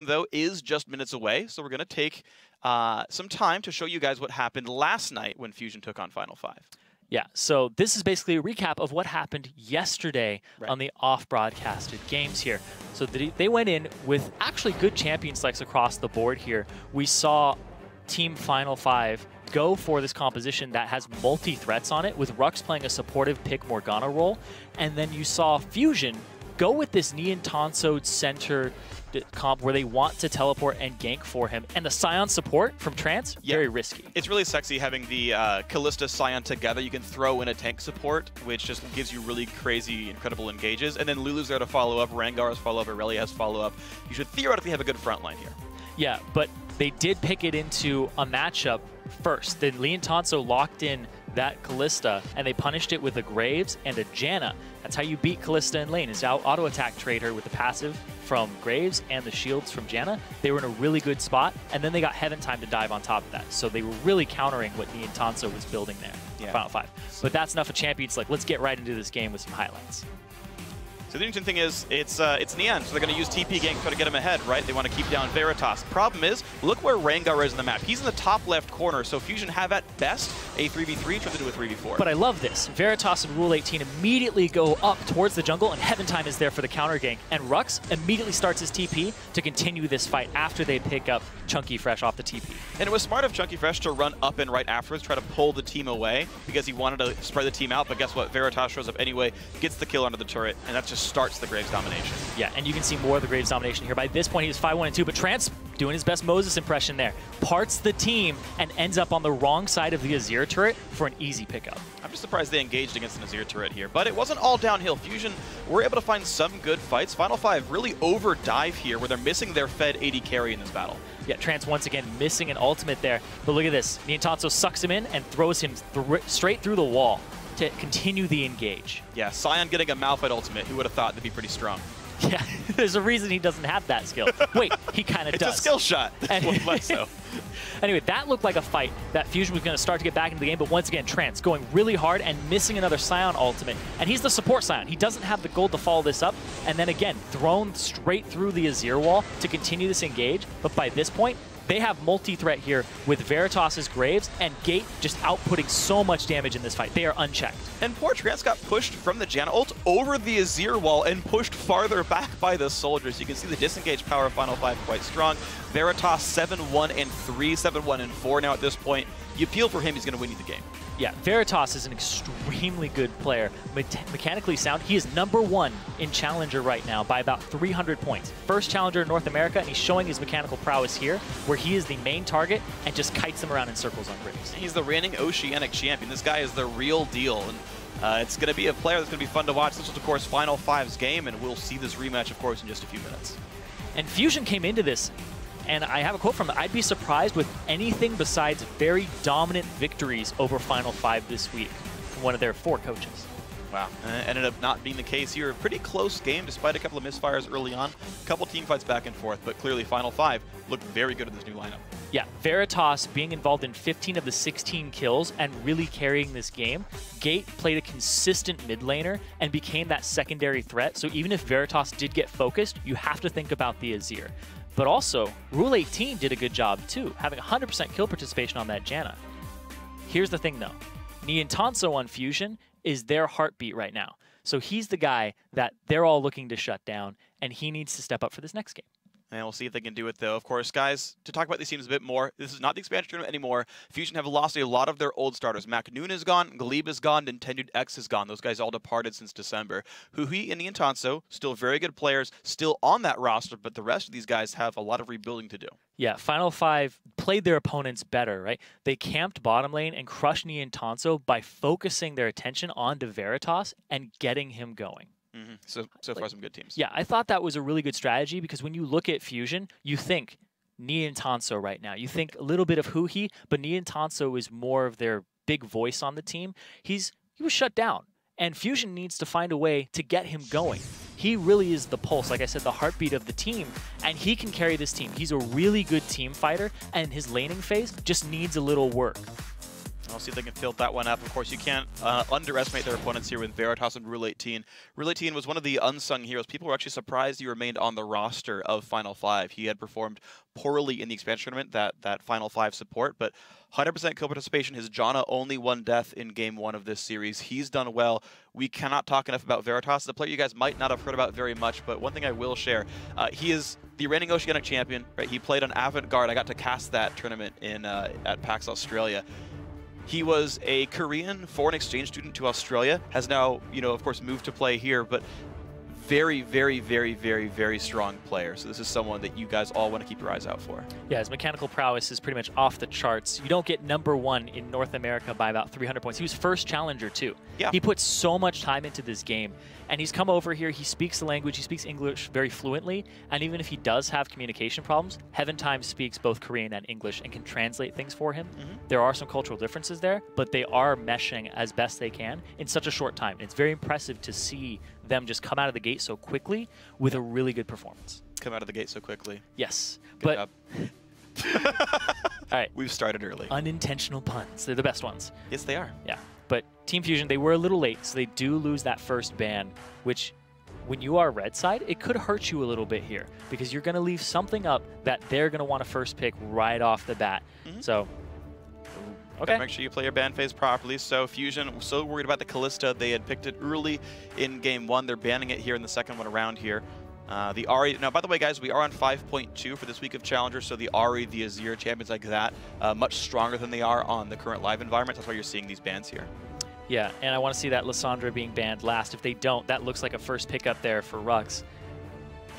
though, is just minutes away, so we're going to take some time to show you guys what happened last night when Fusion took on Final 5. Yeah, so this is basically a recap of what happened yesterday on the off-broadcasted games here. So they went in with actually good champion selects across the board here. We saw Team Final 5 go for this composition that has multi-threats on it, with Rux playing a supportive pick Morgana role. And then you saw Fusion go with this Neon Tonso center comp where they want to teleport and gank for him. And the Scion support from Trance, very risky. It's really sexy having the Kalista Scion together. You can throw in a tank support, which just gives you really crazy, incredible engages. And then Lulu's there to follow up, Rengar's follow up, Irelia has follow up. You should theoretically have a good front line here. Yeah, but they did pick it into a matchup first. Then Neon Tonso locked in that Kalista, and they punished it with a Graves and a Janna. That's how you beat Kalista in lane, is out auto-attack trade her with the passive from Graves and the shields from Janna. They were in a really good spot, and then they got Heaven time to dive on top of that. So they were really countering what Neon Tonso was building there in Final 5. But that's enough of champions. Like, let's get right into this game with some highlights. So the interesting thing is, it's Neon, so they're going to use TP gank to try to get him ahead, right? They want to keep down Veritas. Problem is, look where Rengar is in the map. He's in the top left corner, so Fusion have at best a 3v3, turns into a 3v4. But I love this. Veritas and Rule 18 immediately go up towards the jungle, and Heaven time is there for the counter gank. And Rux immediately starts his TP to continue this fight after they pick up Chunky Fresh off the TP. And it was smart of Chunky Fresh to run up and right afterwards, try to pull the team away, because he wanted to spread the team out, but guess what? Veritas shows up anyway, gets the kill under the turret, and that just starts the Graves domination. Yeah, and you can see more of the Graves domination here. By this point, he was 5-1-2, but Trance doing his best Moses impression there. Parts the team and ends up on the wrong side of the Azir turret for an easy pickup. I'm just surprised they engaged against an Azir turret here, but it wasn't all downhill. Fusion were able to find some good fights. Final 5 really over dive here, where they're missing their fed AD carry in this battle. Yeah, Trance once again missing an ultimate there. But look at this. Neon Tonso sucks him in and throws him straight through the wall to continue the engage. Yeah, Scion getting a Malphite ultimate. Who would have thought that'd be pretty strong? Yeah, there's a reason he doesn't have that skill. Wait, he kind of does. It's a skill shot. So. Anyway, that looked like a fight that Fusion was going to start to get back into the game, but once again, Trance going really hard and missing another Scion ultimate. And he's the support Scion. He doesn't have the gold to follow this up. And then again, thrown straight through the Azir wall to continue this engage. But by this point, they have multi-threat here with Veritas' Graves and Gate just outputting so much damage in this fight. They are unchecked. And poor Trance got pushed from the Janna ult over the Azir wall and pushed farther back by the soldiers. You can see the disengage power of Final 5 quite strong. Veritas 7-1-3, 7-1-4 now at this point. You feel for him, he's going to win you the game. Yeah, Veritas is an extremely good player. Mechanically sound. He is #1 in Challenger right now by about 300 points. First Challenger in North America, and he's showing his mechanical prowess here, where he is the main target and just kites them around in circles on Graves. He's the reigning Oceanic champion. This guy is the real deal. And it's going to be a player that's going to be fun to watch. This was, of course, Final 5's game, and we'll see this rematch, of course, in just a few minutes. And Fusion came into this, and I have a quote from him: "I'd be surprised with anything besides very dominant victories over Final 5 this week," from one of their 4 coaches. Wow. Ended up not being the case here. A pretty close game despite a couple of misfires early on. A couple team fights back and forth, but clearly Final 5 looked very good in this new lineup. Yeah, Veritas being involved in 15 of the 16 kills and really carrying this game. Gate played a consistent mid laner and became that secondary threat. So even if Veritas did get focused, you have to think about the Azir. But also, Rule 18 did a good job too, having 100% kill participation on that Janna. Here's the thing though, Neon Tonso on Fusion is their heartbeat right now. So he's the guy that they're all looking to shut down, and he needs to step up for this next game. And we'll see if they can do it, though. Of course, guys, to talk about these teams a bit more, this is not the expansion tournament anymore. Fusion have lost a lot of their old starters. Macnoon is gone, Glebe is gone, Nintendo X is gone. Those guys all departed since December. Huhi and Neon Tonso, still very good players, still on that roster, but the rest of these guys have a lot of rebuilding to do. Yeah, Final 5 played their opponents better, right? They camped bottom lane and crushed Neon Tonso by focusing their attention onto Veritas and getting him going. So far, some good teams. Yeah, I thought that was a really good strategy, because when you look at Fusion, you think Neon Tonso right now. You think a little bit of Huhi, but Neon Tonso is more of their big voice on the team. He was shut down, and Fusion needs to find a way to get him going. He really is the pulse, like I said, the heartbeat of the team, and he can carry this team. He's a really good team fighter, and his laning phase just needs a little work. I'll see if they can fill that one up. Of course, you can't underestimate their opponents here with Veritas and Rule 18. Rule 18 was one of the unsung heroes. People were actually surprised he remained on the roster of Final 5. He had performed poorly in the expansion tournament, that Final 5 support, but 100% kill participation. His Janna only one death in Game 1 of this series. He's done well. We cannot talk enough about Veritas. The player you guys might not have heard about very much, but one thing I will share, he is the reigning Oceanic champion. Right? He played on Avant-Garde. I got to cast that tournament in at PAX Australia. He was a Korean foreign exchange student to Australia, has now, of course, moved to play here, but very, very, very, very, very strong player. So this is someone that you guys all want to keep your eyes out for. Yeah, his mechanical prowess is pretty much off the charts. You don't get #1 in North America by about 300 points. He was first challenger, too. Yeah. He put so much time into this game. And he's come over here, he speaks the language, he speaks English very fluently, and even if he does have communication problems, Heaven Time speaks both Korean and English and can translate things for him. There are some cultural differences there, but they are meshing as best they can in such a short time. It's very impressive to see them just come out of the gate so quickly with a really good performance. Come out of the gate so quickly. Yes. Good job. All right. We've started early. Unintentional puns. They're the best ones. Yes, they are. Yeah. But Team Fusion, they were a little late, so they do lose that first ban, which when you are red side, it could hurt you a little bit here because you're going to leave something up that they're going to want to first pick right off the bat. So, okay. Make sure you play your ban phase properly. So Fusion, so worried about the Callista. They had picked it early in Game 1. They're banning it here in the second one around here. The Ahri, now by the way guys, we are on 5.2 for this week of Challenger, so the Ahri, the Azir, champions like that, much stronger than they are on the current live environment. That's why you're seeing these bans here. Yeah, and I want to see that Lissandra being banned last. If they don't, that looks like a first pick up there for Rux.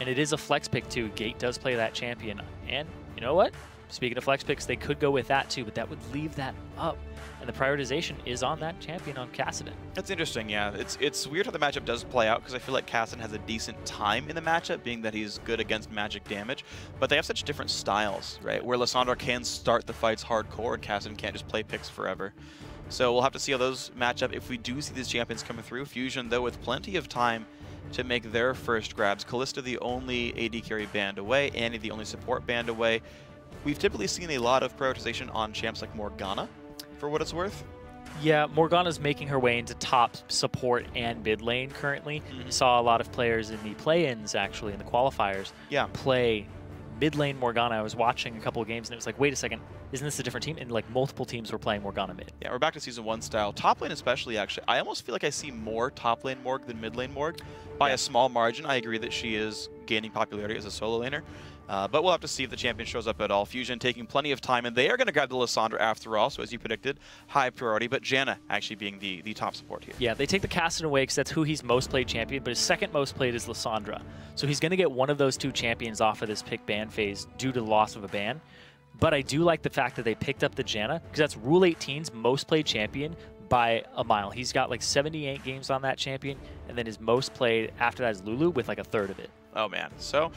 And it is a flex pick too. Gate does play that champion. And you know what? Speaking of flex picks, they could go with that too, but that would leave that up. And the prioritization is on that champion on Kassadin. That's interesting, yeah. It's weird how the matchup does play out because I feel like Kassadin has a decent time in the matchup, being that he's good against magic damage. But they have such different styles, right? Where Lissandra can start the fights hardcore and Kassadin can't just play picks forever. So we'll have to see how those match up if we do see these champions coming through. Fusion, though, with plenty of time to make their first grabs. Callista, the only AD carry band away. Annie, the only support band away. We've typically seen a lot of prioritization on champs like Morgana, for what it's worth. Yeah, Morgana's making her way into top support and mid lane currently. Saw a lot of players in the play-ins, actually, in the qualifiers, play mid lane Morgana. I was watching a couple of games and it was like, wait a second, isn't this a different team? And like multiple teams were playing Morgana mid. Yeah, we're back to Season 1 style. Top lane especially, actually. I almost feel like I see more top lane Morg than mid lane Morg. By a small margin, I agree that she is gaining popularity as a solo laner. But we'll have to see if the champion shows up at all. Fusion taking plenty of time, and they are going to grab the Lissandra after all, so as you predicted, high priority, but Janna actually being the top support here. Yeah, they take the Kassadin away because that's who he's most played champion, but his second most played is Lissandra. So he's going to get one of those two champions off of this pick ban phase due to the loss of a ban. But I do like the fact that they picked up the Janna, because that's Rule 18's most played champion by a mile. He's got like 78 games on that champion, and then his most played after that is Lulu with like a third of it. Oh man, so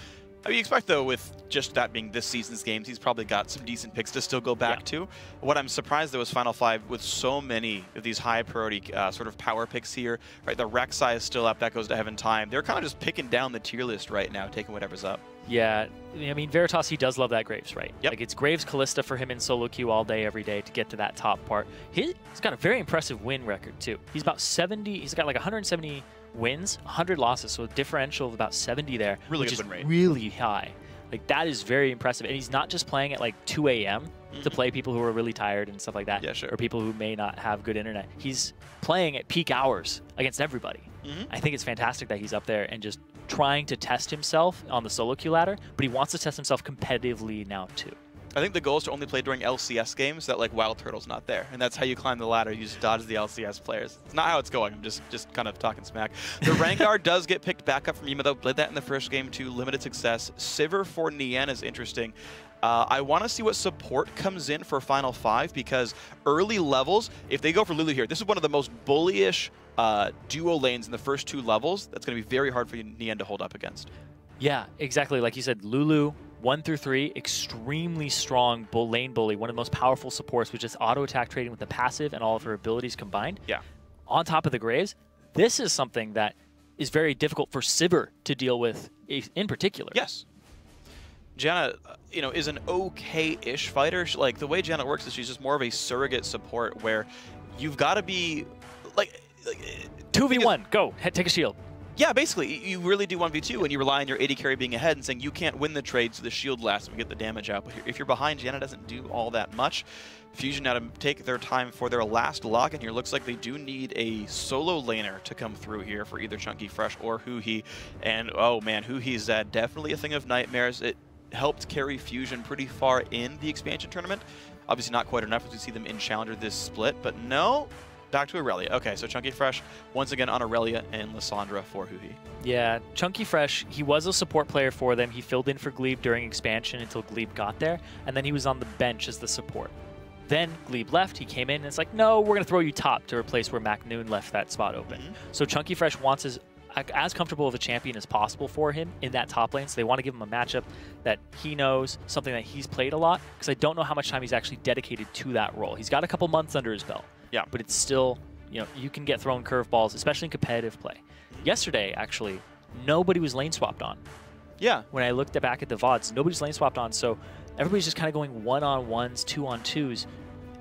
I mean, you expect, though, with just that being this season's games, he's probably got some decent picks to still go back to. What I'm surprised, though, is Final 5 with so many of these high-priority sort of power picks here. Right, the Rek'Sai is still up. That goes to Heaven Time. They're kind of just picking down the tier list right now, taking whatever's up. Yeah, I mean, Veritas, he does love that Graves, right? Yep. Like, it's Graves Callista for him in solo queue all day, every day to get to that top part. He's got a very impressive win record, too. He's about 70, he's got like 170 wins, 100 losses, so a differential of about 70 there, really which good win rate. Is really high. Like, that is very impressive. And he's not just playing at like 2 a.m. to play people who are really tired and stuff like that. Yeah, sure. Or people who may not have good internet. He's playing at peak hours against everybody. I think it's fantastic that he's up there and just trying to test himself on the solo queue ladder, but he wants to test himself competitively now too. I think the goal is to only play during LCS games that like Wild Turtle's not there, and that's how you climb the ladder. You just dodge the LCS players. It's not how it's going. I'm just kind of talking smack. The Rengar does get picked back up from Yima, though. Played that in the first game too. Limited success. Sivir for Nian is interesting. I want to see what support comes in for Final 5 because early levels, if they go for Lulu here, this is one of the most bullyish duo lanes in the first 2 levels. That's going to be very hard for Nian to hold up against. Yeah, exactly. Like you said, Lulu, 1 through 3, extremely strong lane bully, one of the most powerful supports with just auto attack trading with the passive and all of her abilities combined. Yeah. On top of the Graves, this is something that is very difficult for Sivir to deal with in particular. Yes. Janna, you know, is an okay-ish fighter. Like, the way Janna works is she's just more of a surrogate support where you've got to be, like 2v1, go, take a shield. Yeah, basically, you really do 1v2 and you rely on your AD carry being ahead and saying you can't win the trade so the shield lasts and we get the damage out. But if you're behind, Janna doesn't do all that much. Fusion had to take their time for their last lock, and here looks like they do need a solo laner to come through here for either Chunky Fresh or Huhi. And oh man, Huhi's definitely a thing of nightmares. It helped carry Fusion pretty far in the expansion tournament. Obviously not quite enough as we see them in Challenger this split, but no. Back to Aurelia. Okay, so Chunky Fresh once again on Aurelia and Lissandra for Huhi. Yeah, Chunky Fresh, he was a support player for them. He filled in for Glebe during expansion until Glebe got there, and then he was on the bench as the support. Then Glebe left, he came in, and it's like, no, we're going to throw you top to replace where McNoon left that spot open. So Chunky Fresh wants as comfortable of a champion as possible for him in that top lane, so they want to give him a matchup that he knows, something that he's played a lot, because I don't know how much time he's actually dedicated to that role. He's got a couple months under his belt. Yeah, but it's still, you know, you can get thrown curveballs, especially in competitive play. Yesterday, actually, nobody was lane swapped on. Yeah. When I looked back at the VODs, nobody's lane swapped on, so everybody's just kind of going 1-on-1s, 2-on-2s.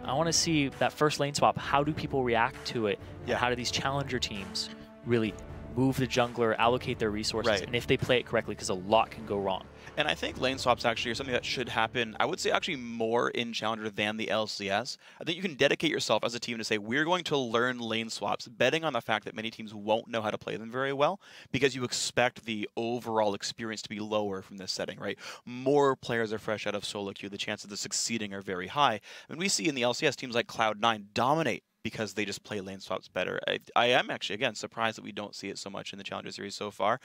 I want to see that first lane swap. How do people react to it? Yeah. And how do these challenger teams really move the jungler, allocate their resources, and if they play it correctly, because a lot can go wrong. And I think lane swaps actually are something that should happen, I would say actually more in Challenger than the LCS. I think you can dedicate yourself as a team to say, we're going to learn lane swaps, betting on the fact that many teams won't know how to play them very well, because you expect the overall experience to be lower from this setting, right? More players are fresh out of solo queue, the chances of succeeding are very high. And we see in the LCS teams like Cloud9 dominate because they just play lane swaps better. I am actually, again, surprised that we don't see it so much in the Challenger Series so far.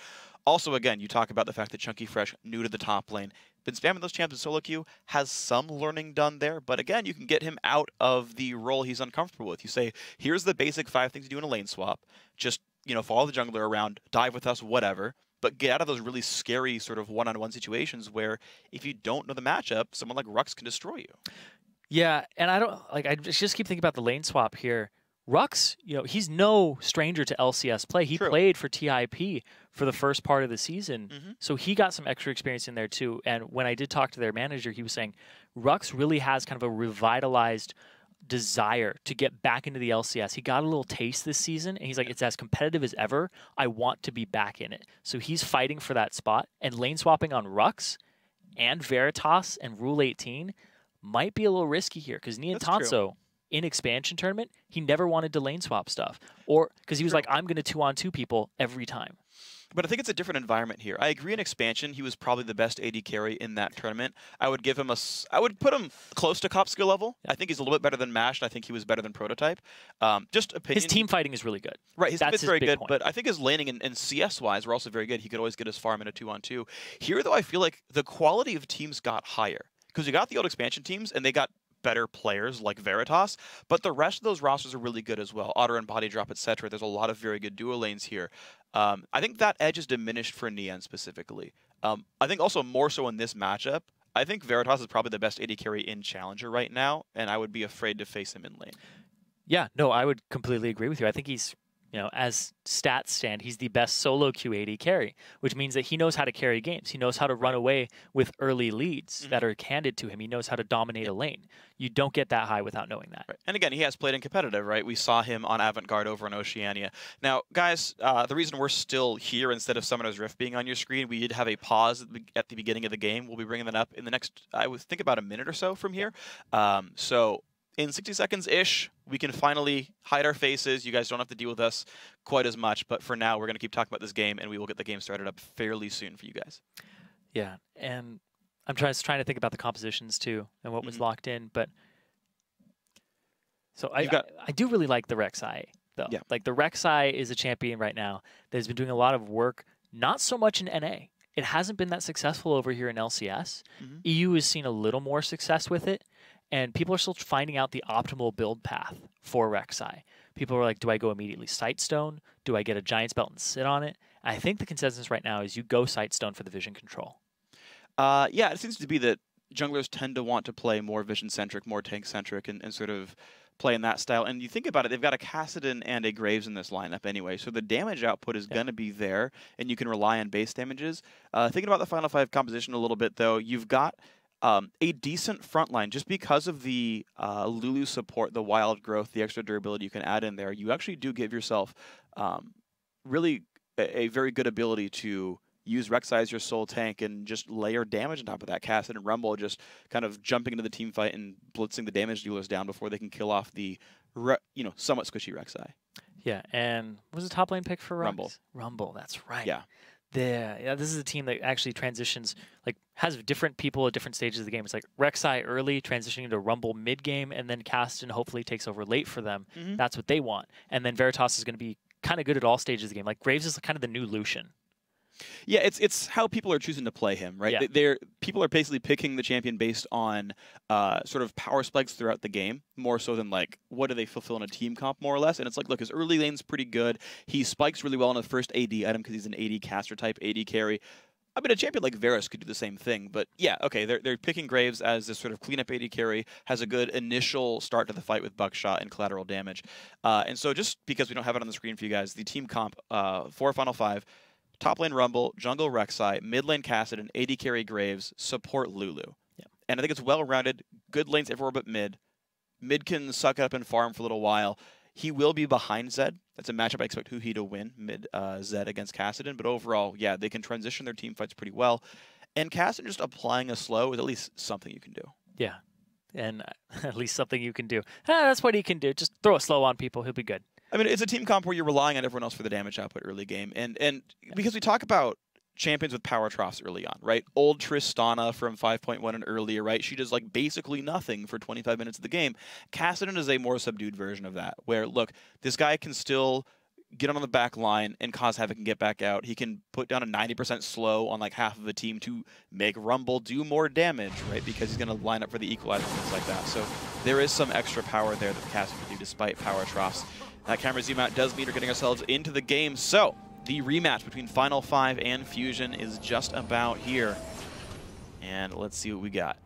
Also, again, you talk about the fact that Chunky Fresh, new to the top lane, been spamming those champs in solo queue, has some learning done there, but again, you can get him out of the role he's uncomfortable with. You say, here's the basic 5 things you do in a lane swap. Just, you know, follow the jungler around, dive with us, whatever. But get out of those really scary sort of one-on-one situations where if you don't know the matchup, someone like Rux can destroy you. Yeah, and I just keep thinking about the lane swap here. Rux, you know, he's no stranger to LCS play. He played for TIP for the first part of the season, so he got some extra experience in there too. And when I did talk to their manager, he was saying Rux really has kind of a revitalized desire to get back into the LCS. He got a little taste this season, and he's like, it's as competitive as ever. I want to be back in it. So he's fighting for that spot, and lane swapping on Rux and Veritas and Rule 18 might be a little risky here, because Niantanso in expansion tournament, he never wanted to lane swap stuff, or because he was like, I'm going to 2-on-2 people every time. But I think it's a different environment here. I agree in expansion, he was probably the best AD carry in that tournament. I would give him I would put him close to cop skill level. I think he's a little bit better than Mash, and I think he was better than Prototype. Just opinion. His team fighting is really good. Right, his fit's very good, but I think his laning and CS-wise were also very good. He could always get his farm in a 2-on-2. Here, though, I feel like the quality of teams got higher. Because you got the old expansion teams, and they got better players like Veritas, but the rest of those rosters are really good as well. Otter and Body Drop, etc. There's a lot of very good duo lanes here. I think that edge is diminished for Nian specifically. I think also more so in this matchup, I think Veritas is probably the best AD carry in Challenger right now, and I would be afraid to face him in lane. Yeah, no, I would completely agree with you. I think he's, you know, as stats stand, he's the best solo queue AD carry, which means that he knows how to carry games. He knows how to run away with early leads that are handed to him. He knows how to dominate a lane. You don't get that high without knowing that. Right. And again, he has played in competitive, right? We saw him on Avant-Garde over in Oceania. Now, guys, the reason we're still here instead of Summoner's Rift being on your screen, we did have a pause at the beginning of the game. We'll be bringing that up in the next, I would think, about a minute or so from here. So in 60 seconds-ish, we can finally hide our faces. You guys don't have to deal with us quite as much. But for now, we're going to keep talking about this game, and we will get the game started up fairly soon for you guys. Yeah, and I'm trying to think about the compositions, too, and what was locked in. But so I do really like the Rek'Sai, though. Yeah. Like, the Rek'Sai is a champion right now that has been doing a lot of work, not so much in NA. It hasn't been that successful over here in LCS. EU has seen a little more success with it. And people are still finding out the optimal build path for Rek'Sai. People are like, do I go immediately Sightstone? Do I get a Giant's Belt and sit on it? I think the consensus right now is you go Sightstone for the vision control. Yeah, it seems to be that junglers tend to want to play more vision-centric, more tank-centric, and sort of playing that style. And you think about it, they've got a Kassadin and a Graves in this lineup anyway, so the damage output is going to be there, and you can rely on base damages. Thinking about the Final 5 composition a little bit, though, you've got a decent front line. Just because of the Lulu support, the wild growth, the extra durability you can add in there, you actually do give yourself really a very good ability to use Rek'Sai as your sole tank and just layer damage on top of that. Kassadin and Rumble just kind of jumping into the team fight and blitzing the damage dealers down before they can kill off the somewhat squishy Rek'Sai. Yeah, and what was the top lane pick for Rumble? Rumble, that's right. Yeah. Yeah, this is a team that actually transitions, like, has different people at different stages of the game. It's like Rek'Sai early, transitioning to Rumble mid-game, and then Kassadin hopefully takes over late for them. That's what they want. And then Veritas is going to be kind of good at all stages of the game. Like, Graves is kind of the new Lucian. Yeah, it's how people are choosing to play him, right? Yeah. People are basically picking the champion based on sort of power spikes throughout the game, more so than like what do they fulfill in a team comp, more or less. And it's like, look, his early lane's pretty good. He spikes really well in the first AD item because he's an AD caster type, AD carry. I mean, a champion like Varus could do the same thing, but yeah, okay, they're picking Graves as this sort of cleanup AD carry, has a good initial start to the fight with buckshot and collateral damage. And so just because we don't have it on the screen for you guys, the team comp for Final 5, top lane Rumble, jungle Rek'Sai, mid lane Kassadin, AD carry Graves, support Lulu. Yeah. And I think it's well-rounded, good lanes everywhere but mid. Mid can suck it up and farm for a little while. He will be behind Zed. That's a matchup I expect Huhi to win, mid Zed against Kassadin. But overall, yeah, they can transition their team fights pretty well. And Kassadin just applying a slow is at least something you can do. Yeah, and at least something you can do. That's what he can do. Just throw a slow on people. He'll be good. I mean, it's a team comp where you're relying on everyone else for the damage output early game. And because we talk about champions with power troughs early on, right? Old Tristana from 5.1 and earlier, right? She does like basically nothing for 25 minutes of the game. Kassadin is a more subdued version of that, where, look, this guy can still get on the back line and cause havoc and get back out. He can put down a 90% slow on like half of a team to make Rumble do more damage, right? Because he's going to line up for the equalizer and things like that. So there is some extra power there that Kassadin can do despite power troughs. That camera zoom out does mean we're getting ourselves into the game. So the rematch between Final 5 and Fusion is just about here. And let's see what we got.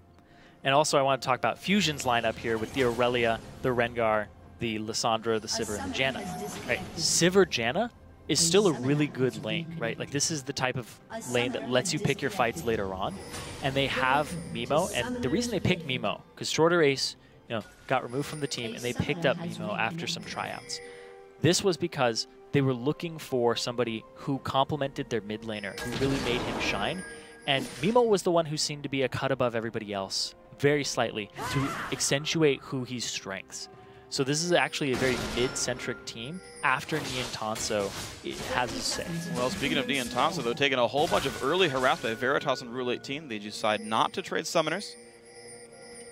And also I want to talk about Fusion's lineup here with the Aurelia, the Rengar, the Lissandra, the Sivir, and the Janna. Right. Sivir Janna is still a really good lane, right? Like, this is the type of lane that lets you pick your fights later on. And they have Mimo, and the reason they picked Mimo, because Shorter Ace, got removed from the team, and they picked up Mimo after some tryouts. This was because they were looking for somebody who complemented their mid laner, who really made him shine. And Mimo was the one who seemed to be a cut above everybody else, very slightly, to accentuate who he's strengths. So this is actually a very mid-centric team after Nian Tanso has his say. Well, speaking of Nian Tanso, though, taking a whole bunch of early harassment by Veritas and Rule 18, they decide not to trade summoners.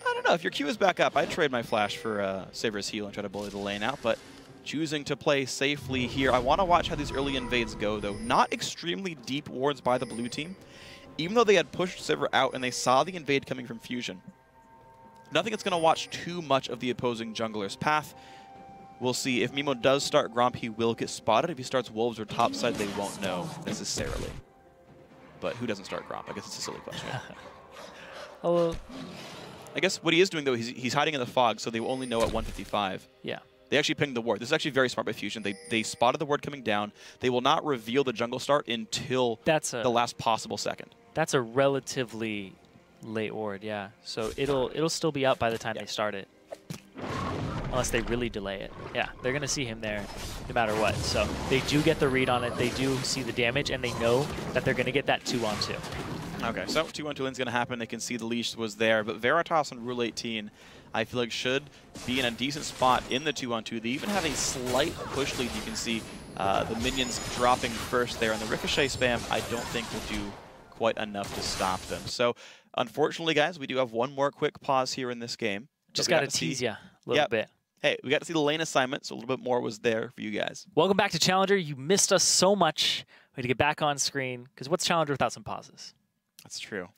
I don't know, if your Q is back up, I'd trade my flash for Saber's heal and try to bully the lane out, but choosing to play safely here. I want to watch how these early invades go, though. Not extremely deep wards by the blue team, even though they had pushed Sivir out and they saw the invade coming from Fusion. Nothing that's going to watch too much of the opposing jungler's path. We'll see. If Mimo does start Gromp, he will get spotted. If he starts Wolves or topside, they won't know necessarily. But who doesn't start Gromp? I guess it's a silly question. Hello. I guess what he is doing, though, he's hiding in the fog, so they will only know at 155. Yeah. They actually pinged the ward. This is actually very smart by Fusion. They spotted the ward coming down. They will not reveal the jungle start until the last possible second. That's a relatively late ward, yeah. So it'll still be up by the time they start it. Unless they really delay it. Yeah, they're going to see him there no matter what. So they do get the read on it. They do see the damage, and they know that they're going to get that 2-on-2. Okay, so 2-on-2 lane's going to happen. They can see the leash was there. But Veritas and Rule 18, I feel like, should be in a decent spot in the 2-on-2. They even have a slight push lead. You can see the minions dropping first there. And the Ricochet spam, I don't think will do quite enough to stop them. So, unfortunately, guys, we do have one more quick pause here in this game. Just got to tease you a little bit. Hey, we got to see the lane assignment, so a little bit more was there for you guys. Welcome back to Challenger. You missed us so much. We had to get back on screen, because what's Challenger without some pauses? That's true.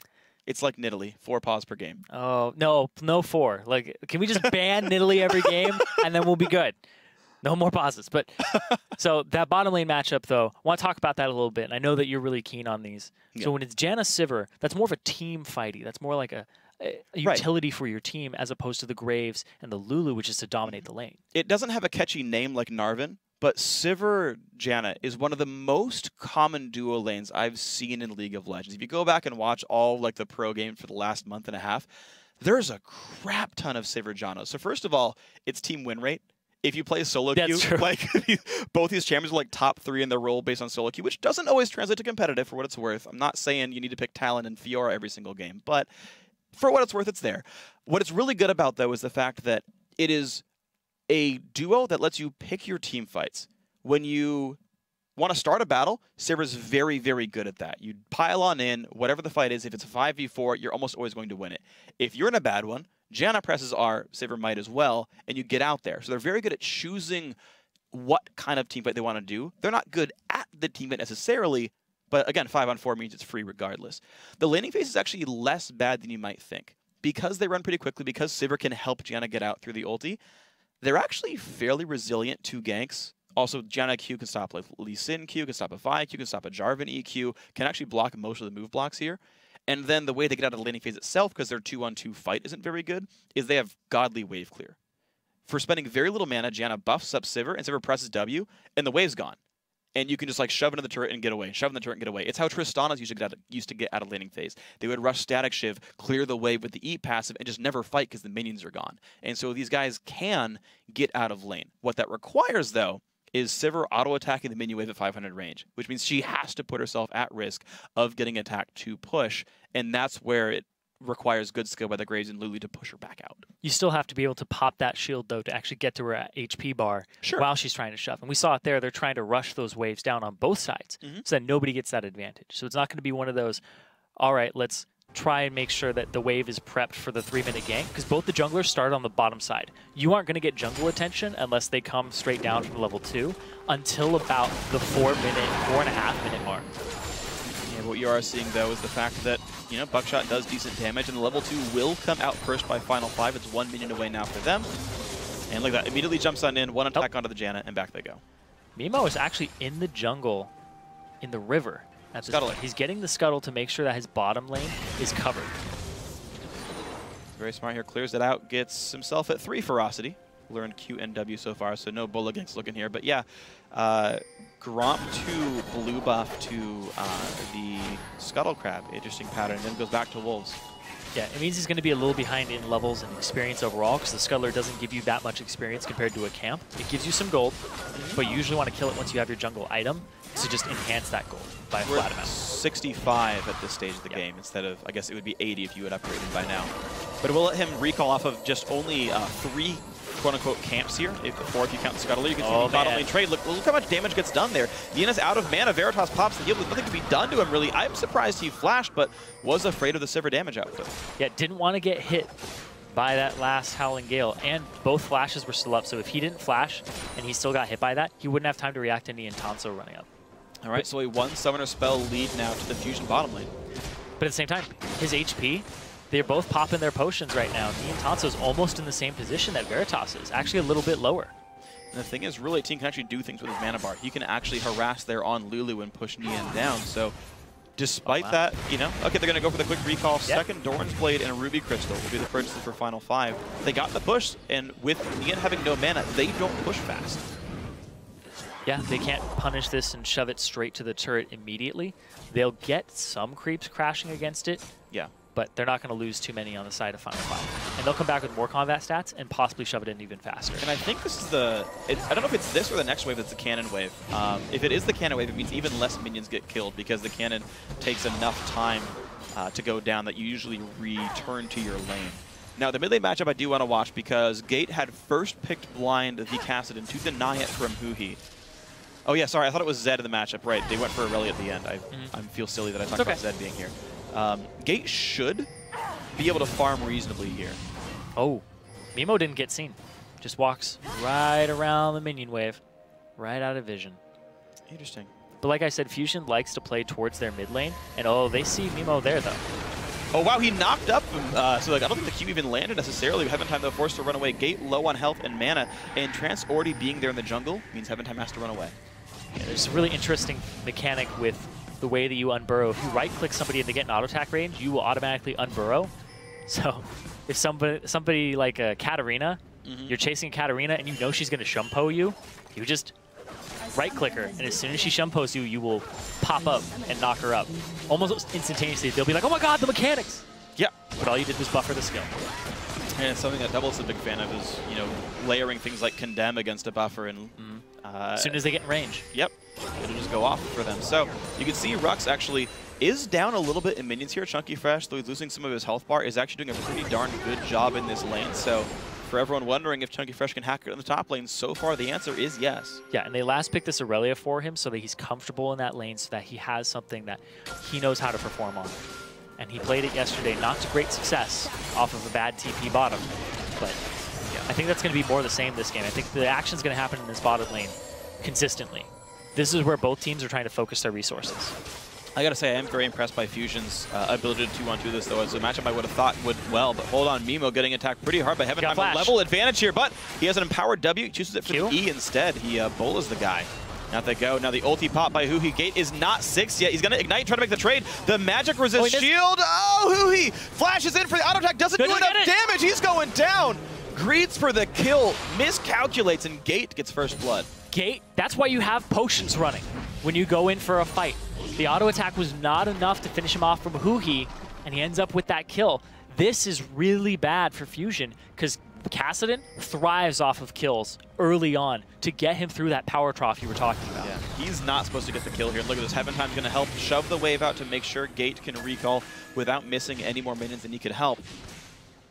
It's like Nidalee, 4 pauses per game. Oh, no 4. Like, can we just ban Nidalee every game, and then we'll be good? No more pauses. But so that bottom lane matchup, though, I want to talk about that a little bit. And I know that you're really keen on these. Yeah. So when it's Janna Sivir, that's more of a team fighty. That's more like a a utility for your team as opposed to the Graves and the Lulu, which is to dominate the lane. It doesn't have a catchy name like Narvin, but Sivir Janna is one of the most common duo lanes I've seen in League of Legends. If you go back and watch all like the pro games for the last month and a half, there's a crap ton of Sivir Janna. So first of all, it's team win rate. If you play solo queue, like both these champions are like top 3 in their role based on solo queue, which doesn't always translate to competitive for what it's worth. I'm not saying you need to pick Talon and Fiora every single game, but for what it's worth, it's there. What it's really good about, though, is the fact that it is a duo that lets you pick your team fights. When you want to start a battle, Sivir's very, very good at that. You pile on in, whatever the fight is. If it's a 5v4, you're almost always going to win it. If you're in a bad one, Janna presses R, Sivir might as well, and you get out there. So they're very good at choosing what kind of team fight they want to do. They're not good at the team fight necessarily, but again, 5-on-4 means it's free regardless. The laning phase is actually less bad than you might think. Because they run pretty quickly, because Sivir can help Janna get out through the ulti, they're actually fairly resilient to ganks. Also, Janna Q can stop like Lee Sin Q, can stop a Vi Q, can stop a Jarvan EQ, can actually block most of the move blocks here. And then the way they get out of the laning phase itself, because their 2-on-2 fight isn't very good, is they have godly wave clear. For spending very little mana, Janna buffs up Sivir, and Sivir presses W, and the wave's gone. And you can just like shove into the turret and get away, shove in the turret and get away. It's how Tristana's used to get out of laning phase. They would rush Static Shiv, clear the wave with the E passive, and just never fight because the minions are gone. And so these guys can get out of lane. What that requires, though, is Sivir auto-attacking the minion wave at 500 range, which means she has to put herself at risk of getting attacked to push, and that's where it requires good skill by the Graves and Lulu to push her back out. You still have to be able to pop that shield, though, to actually get to her HP bar while she's trying to shove. And we saw it there. They're trying to rush those waves down on both sides so that nobody gets that advantage. So it's not going to be one of those, all right, let's try and make sure that the wave is prepped for the 3-minute gank, because both the junglers start on the bottom side. You aren't going to get jungle attention unless they come straight down from level 2 until about the 4.5-minute mark. Yeah, what you are seeing, though, is the fact that, you know, Buckshot does decent damage, and the level 2 will come out first by Final 5. It's 1 minion away now for them. And look at that, immediately jumps on in, one attack onto the Janna, and back they go. Mimo is actually in the jungle in the river. He's getting the scuttle to make sure that his bottom lane is covered. Very smart here. Clears it out. Gets himself at 3 ferocity. Learned Q and W so far, so no bullet ganks looking here. But yeah, Gromp to blue buff to the Scuttle Crab. Interesting pattern. Then goes back to Wolves. Yeah, it means he's going to be a little behind in levels and experience overall, because the Scuttler doesn't give you that much experience compared to a camp. It gives you some gold, but you usually want to kill it once you have your jungle item to just enhance that gold by a flat amount. 65 at this stage of the game instead of, I guess it would be 80 if you had upgraded by now. But it will let him recall off of just only 3 quote-unquote camps here. If the 4th you count the Scuttler, you can see the bottom lane trade. Look how much damage gets done there. Yena's out of mana. Veritas pops the heal. There's nothing to be done to him, really. I'm surprised he flashed, but was afraid of the Sivir damage output. Yeah, didn't want to get hit by that last Howling Gale, and both flashes were still up, so if he didn't flash and he still got hit by that, he wouldn't have time to react to any Intanso running up. All right, so a 1 summoner spell lead now to the Fusion bottom lane. But at the same time, his HP, they're both popping their potions right now. Nian Tanso's almost in the same position that Veritas is, actually a little bit lower. And the thing is, really, Team can actually do things with his mana bar. He can actually harass there on Lulu and push Nian down. So despite that, you know, okay, they're going to go for the quick recall. Second Doran's Blade and a Ruby Crystal will be the purchases for Final 5. They got the push, and with Nian having no mana, they don't push fast. Yeah, they can't punish this and shove it straight to the turret immediately. They'll get some creeps crashing against it. Yeah. But they're not going to lose too many on the side of Final 5. And they'll come back with more combat stats and possibly shove it in even faster. And I think this is the... I don't know if it's this or the next wave that's the cannon wave. If it is the cannon wave, it means even less minions get killed because the cannon takes enough time to go down that you usually return to your lane. Now, the mid-lane matchup I do want to watch because Gate had first picked blind the Kassadin to deny it from Huhi. Oh, yeah, sorry. I thought it was Zed in the matchup. Right, they went for Aurelia at the end. I feel silly that I talked about Zed being here. Gate should be able to farm reasonably here. Oh, Mimo didn't get seen. Just walks right around the minion wave, right out of vision. Interesting. But like I said, Fusion likes to play towards their mid lane, and oh, they see Mimo there, though. Oh, wow, he knocked up him. So like, I don't think the Q even landed necessarily. Heaven Time, though, forced to run away. Gate low on health and mana, and Trance already being there in the jungle means Heaven Time has to run away. Yeah, there's a really interesting mechanic with the way that you unburrow. If you right-click somebody and they get an auto-attack range, you will automatically unburrow. So if somebody like a Katarina, you're chasing a Katarina and you know she's going to shumpo you, you just right-click her, and as soon as she shumpos you, you will pop up and knock her up. Almost instantaneously, they'll be like, oh my god, the mechanics! Yeah. But all you did was buffer the skill. And it's something that Double's a big fan of is, you know, layering things like Condemn against a buffer. And as soon as they get in range. Yep. It'll just go off for them. So you can see Rux actually is down a little bit in minions here. Chunky Fresh, though he's losing some of his health bar, is actually doing a pretty darn good job in this lane. So for everyone wondering if Chunky Fresh can hack it in the top lane, so far the answer is yes. Yeah, and they last picked this Aurelia for him so that he's comfortable in that lane, so that he has something that he knows how to perform on. And he played it yesterday, not to great success off of a bad TP bottom. But yeah, I think that's going to be more of the same this game. I think the action's going to happen in this bottom lane consistently. This is where both teams are trying to focus their resources. I gotta say, I am very impressed by Fusion's ability to 2-on-2 this, though. As a matchup I would have thought would well, but hold on, Mimo getting attacked pretty hard by Heaven. A level advantage here, but he has an empowered W, chooses it for the E instead. He bolas the guy. Out they go. Now the ulti pop by Huhi. Gate is not 6 yet. He's going to ignite, try to make the trade. The magic resist shield. Oh, Huhi flashes in for the auto attack. Doesn't do enough damage. He's going down. Greets for the kill. Miscalculates, and Gate gets first blood. Gate, that's why you have potions running when you go in for a fight. The auto attack was not enough to finish him off from Huhi, and he ends up with that kill. This is really bad for Fusion, because Kassadin thrives off of kills early on to get him through that power trough you were talking about. Yeah, he's not supposed to get the kill here. Look at this. Heaven Time's going to help shove the wave out to make sure Gate can recall without missing any more minions than he could help.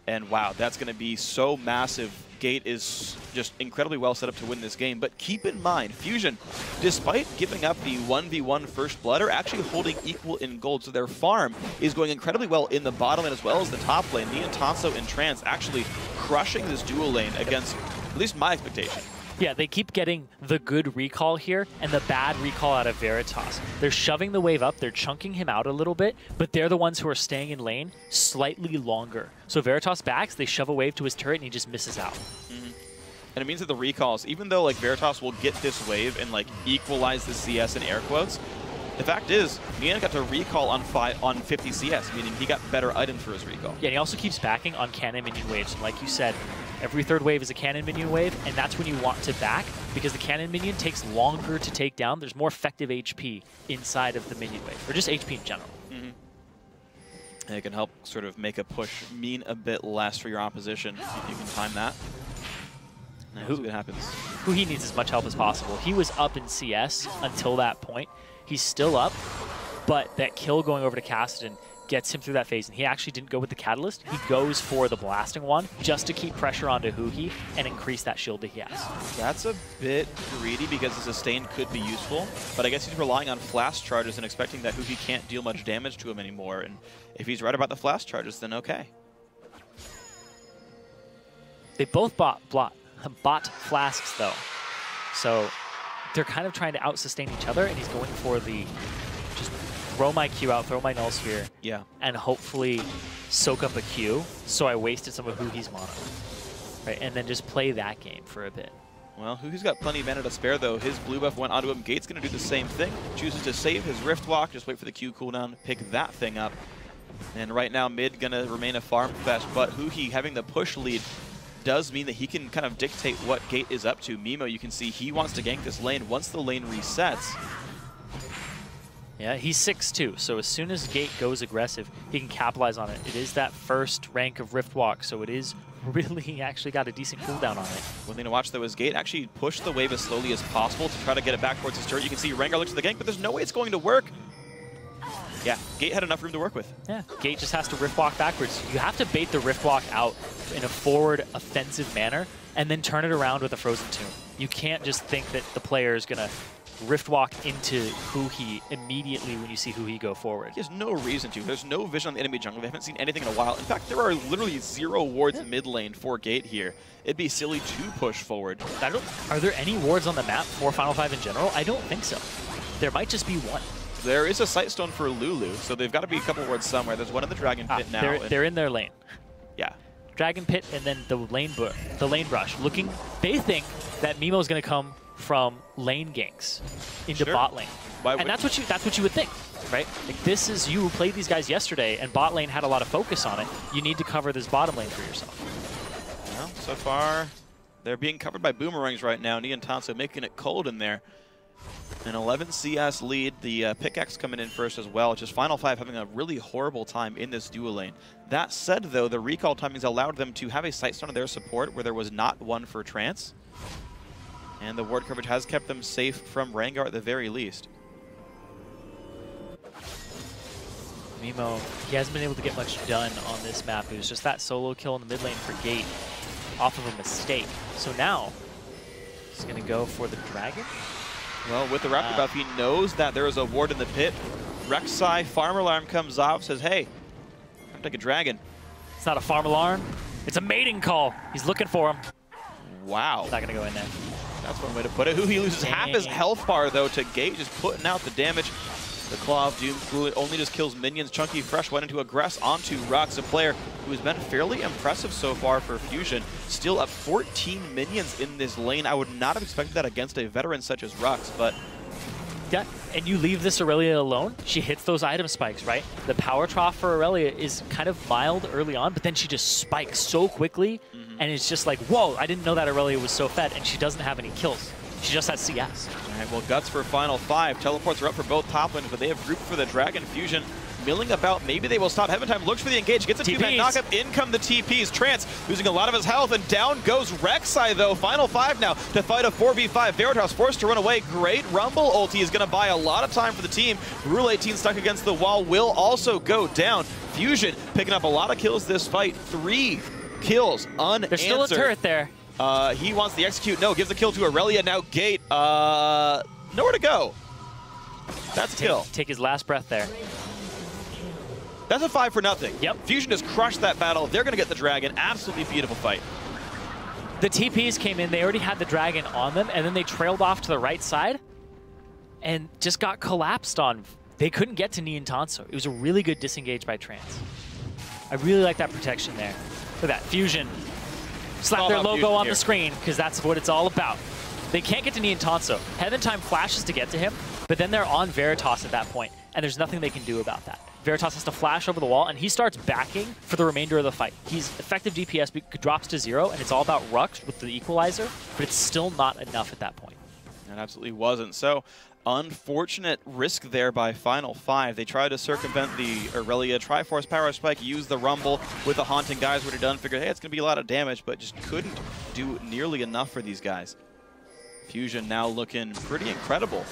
And wow, that's going to be so massive. Gate is just incredibly well set up to win this game. But keep in mind, Fusion, despite giving up the 1v1 first blood, are actually holding equal in gold. So their farm is going incredibly well in the bottom lane as well as the top lane. Nia, Tanso, and Trance actually crushing this dual lane against at least my expectation. Yeah, they keep getting the good recall here and the bad recall out of Veritas. They're shoving the wave up, they're chunking him out a little bit, but they're the ones who are staying in lane slightly longer. So Veritas backs, they shove a wave to his turret, and he just misses out. And it means that the recalls, even though like Veritas will get this wave and like equalize the CS in air quotes, the fact is, Nian got to recall on 50 CS, meaning he got better items for his recall. Yeah, and he also keeps backing on cannon minion waves. And like you said, every third wave is a cannon minion wave, and that's when you want to back, because the cannon minion takes longer to take down. There's more effective HP inside of the minion wave, or just HP in general. And it can help sort of make a push mean a bit less for your opposition if you can time that. Now, what happens? Huhi needs as much help as possible. He was up in CS until that point. He's still up, but that kill going over to Kassadin gets him through that phase, and he actually didn't go with the Catalyst. He goes for the Blasting Wand just to keep pressure onto Huhi and increase that shield that he has. That's a bit greedy because the sustain could be useful, but I guess he's relying on flash charges and expecting that Huhi can't deal much damage to him anymore, and if he's right about the flash charges, then okay. They both bought flasks, though, so they're kind of trying to out-sustain each other, and he's going for the just throw my Q out, throw my Null Sphere, and hopefully soak up a Q, so I wasted some of Huhi's mana. Right, and then just play that game for a bit. Well, Huhi's got plenty of mana to spare, though. His blue buff went onto him. Gate's going to do the same thing. Chooses to save his Rift Walk, just wait for the Q cooldown, pick that thing up. And right now, mid going to remain a farm fest, but Huhi having the push lead does mean that he can kind of dictate what Gate is up to. Mimo, you can see he wants to gank this lane once the lane resets. Yeah, he's 6'2", so as soon as Gate goes aggressive, he can capitalize on it. It is that first rank of Rift Walk, so it is really actually got a decent cooldown on it. One thing to watch, though, is Gate actually push the wave as slowly as possible to try to get it back towards his turret. You can see Rengar looks to the gank, but there's no way it's going to work. Yeah, Gate had enough room to work with. Yeah, Gate just has to Rift Walk backwards. You have to bait the Rift Walk out in a forward offensive manner and then turn it around with a Frozen Tomb. You can't just think that the player is going to Rift Walk into Huhi immediately when you see Huhi go forward. There's no reason to. There's no vision on the enemy jungle. They haven't seen anything in a while. In fact, there are literally 0 wards mid lane for Gate here. It'd be silly to push forward. Are there any wards on the map for Final 5 in general? I don't think so. There might just be one. There is a Sightstone for Lulu, so they've got to be a couple wards somewhere. There's one in the Dragon Pit now. They're in their lane. Yeah. Dragon Pit and then the lane brush. They think that Mimo's going to come from lane ganks into bot lane. And that's what you would think. right? Like, this is, you played these guys yesterday, and bot lane had a lot of focus on it. You need to cover this bottom lane for yourself. Well, so far, they're being covered by boomerangs right now. Niantanso making it cold in there. An 11 CS lead. The pickaxe coming in first as well. Just Final 5 having a really horrible time in this dual lane. That said, though, the recall timings allowed them to have a sightstone on their support where there was not one for Trance. And the ward coverage has kept them safe from Rengar at the very least. Mimo, he hasn't been able to get much done on this map. It was just that solo kill in the mid lane for Gate off of a mistake. So now, he's going to go for the dragon. Well, with the Raptor buff, he knows that there is a ward in the pit. Rek'Sai, farm alarm comes off, says, hey, I'm going to take a dragon. It's not a farm alarm. It's a mating call. He's looking for him. Wow. Not going to go in there. That's one way to put it. He loses half his health bar, though, to Gate, just putting out the damage. The Claw of Doom only just kills minions. Chunky Fresh went into Aggress onto Rux, a player who has been fairly impressive so far for Fusion. Still up 14 minions in this lane. I would not have expected that against a veteran such as Rux, but... Yeah, and you leave this Aurelia alone, she hits those item spikes, right? The power trough for Aurelia is kind of mild early on, but then she just spikes so quickly, and it's just like, whoa, I didn't know that Aurelia was so fed, and she doesn't have any kills. She just has CS. All right, well, Guts for Final 5. Teleports are up for both top lanes, but they have grouped for the Dragon. Fusion milling about. Maybe they will stop. Heaven Time looks for the engage. Gets a two-man knockup. In come the TPs. Trance losing a lot of his health, and down goes Rek'Sai, though. Final 5 now to fight a 4v5. Veritas forced to run away. Great Rumble ulti is going to buy a lot of time for the team. Rule 18 stuck against the wall will also go down. Fusion picking up a lot of kills this fight. 3 kills unanswered. There's still a turret there. He wants the execute. No, gives the kill to Aurelia. Now Gate, nowhere to go. That's a kill. Take his last breath there. That's a 5 for nothing. Yep. Fusion just crushed that battle. They're going to get the dragon. Absolutely beautiful fight. The TPs came in. They already had the dragon on them, and then they trailed off to the right side and just got collapsed on. They couldn't get to Niantanso. It was a really good disengage by Trance. I really like that protection there. Look at that. Fusion. Slap their logo on the screen, because that's what it's all about. They can't get to Niantanso. Heaven Time flashes to get to him, but then they're on Veritas at that point, and there's nothing they can do about that. Veritas has to flash over the wall, and he starts backing for the remainder of the fight. He's effective DPS drops to 0, and it's all about Rux with the equalizer, but it's still not enough at that point. It absolutely wasn't. So, unfortunate risk there by Final 5. They tried to circumvent the Aurelia Triforce Power Spike, use the Rumble with the Haunting guys were done, figured, hey, it's going to be a lot of damage, but just couldn't do nearly enough for these guys. Fusion now looking pretty incredible.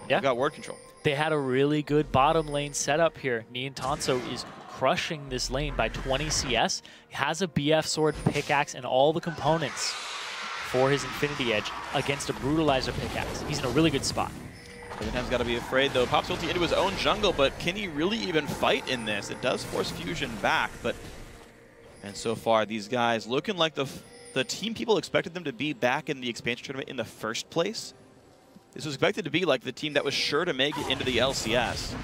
Yeah. They've got ward control. They had a really good bottom lane setup here. Niantanso is crushing this lane by 20 CS. He has a BF sword, pickaxe, and all the components for his Infinity Edge against a Brutalizer pickaxe. He's in a really good spot. Everytime's got to be afraid, though. Pops ulti into his own jungle, but can he really even fight in this? It does force Fusion back, but... And so far, these guys looking like the team people expected them to be back in the expansion tournament in the first place. This was expected to be like the team that was sure to make it into the LCS.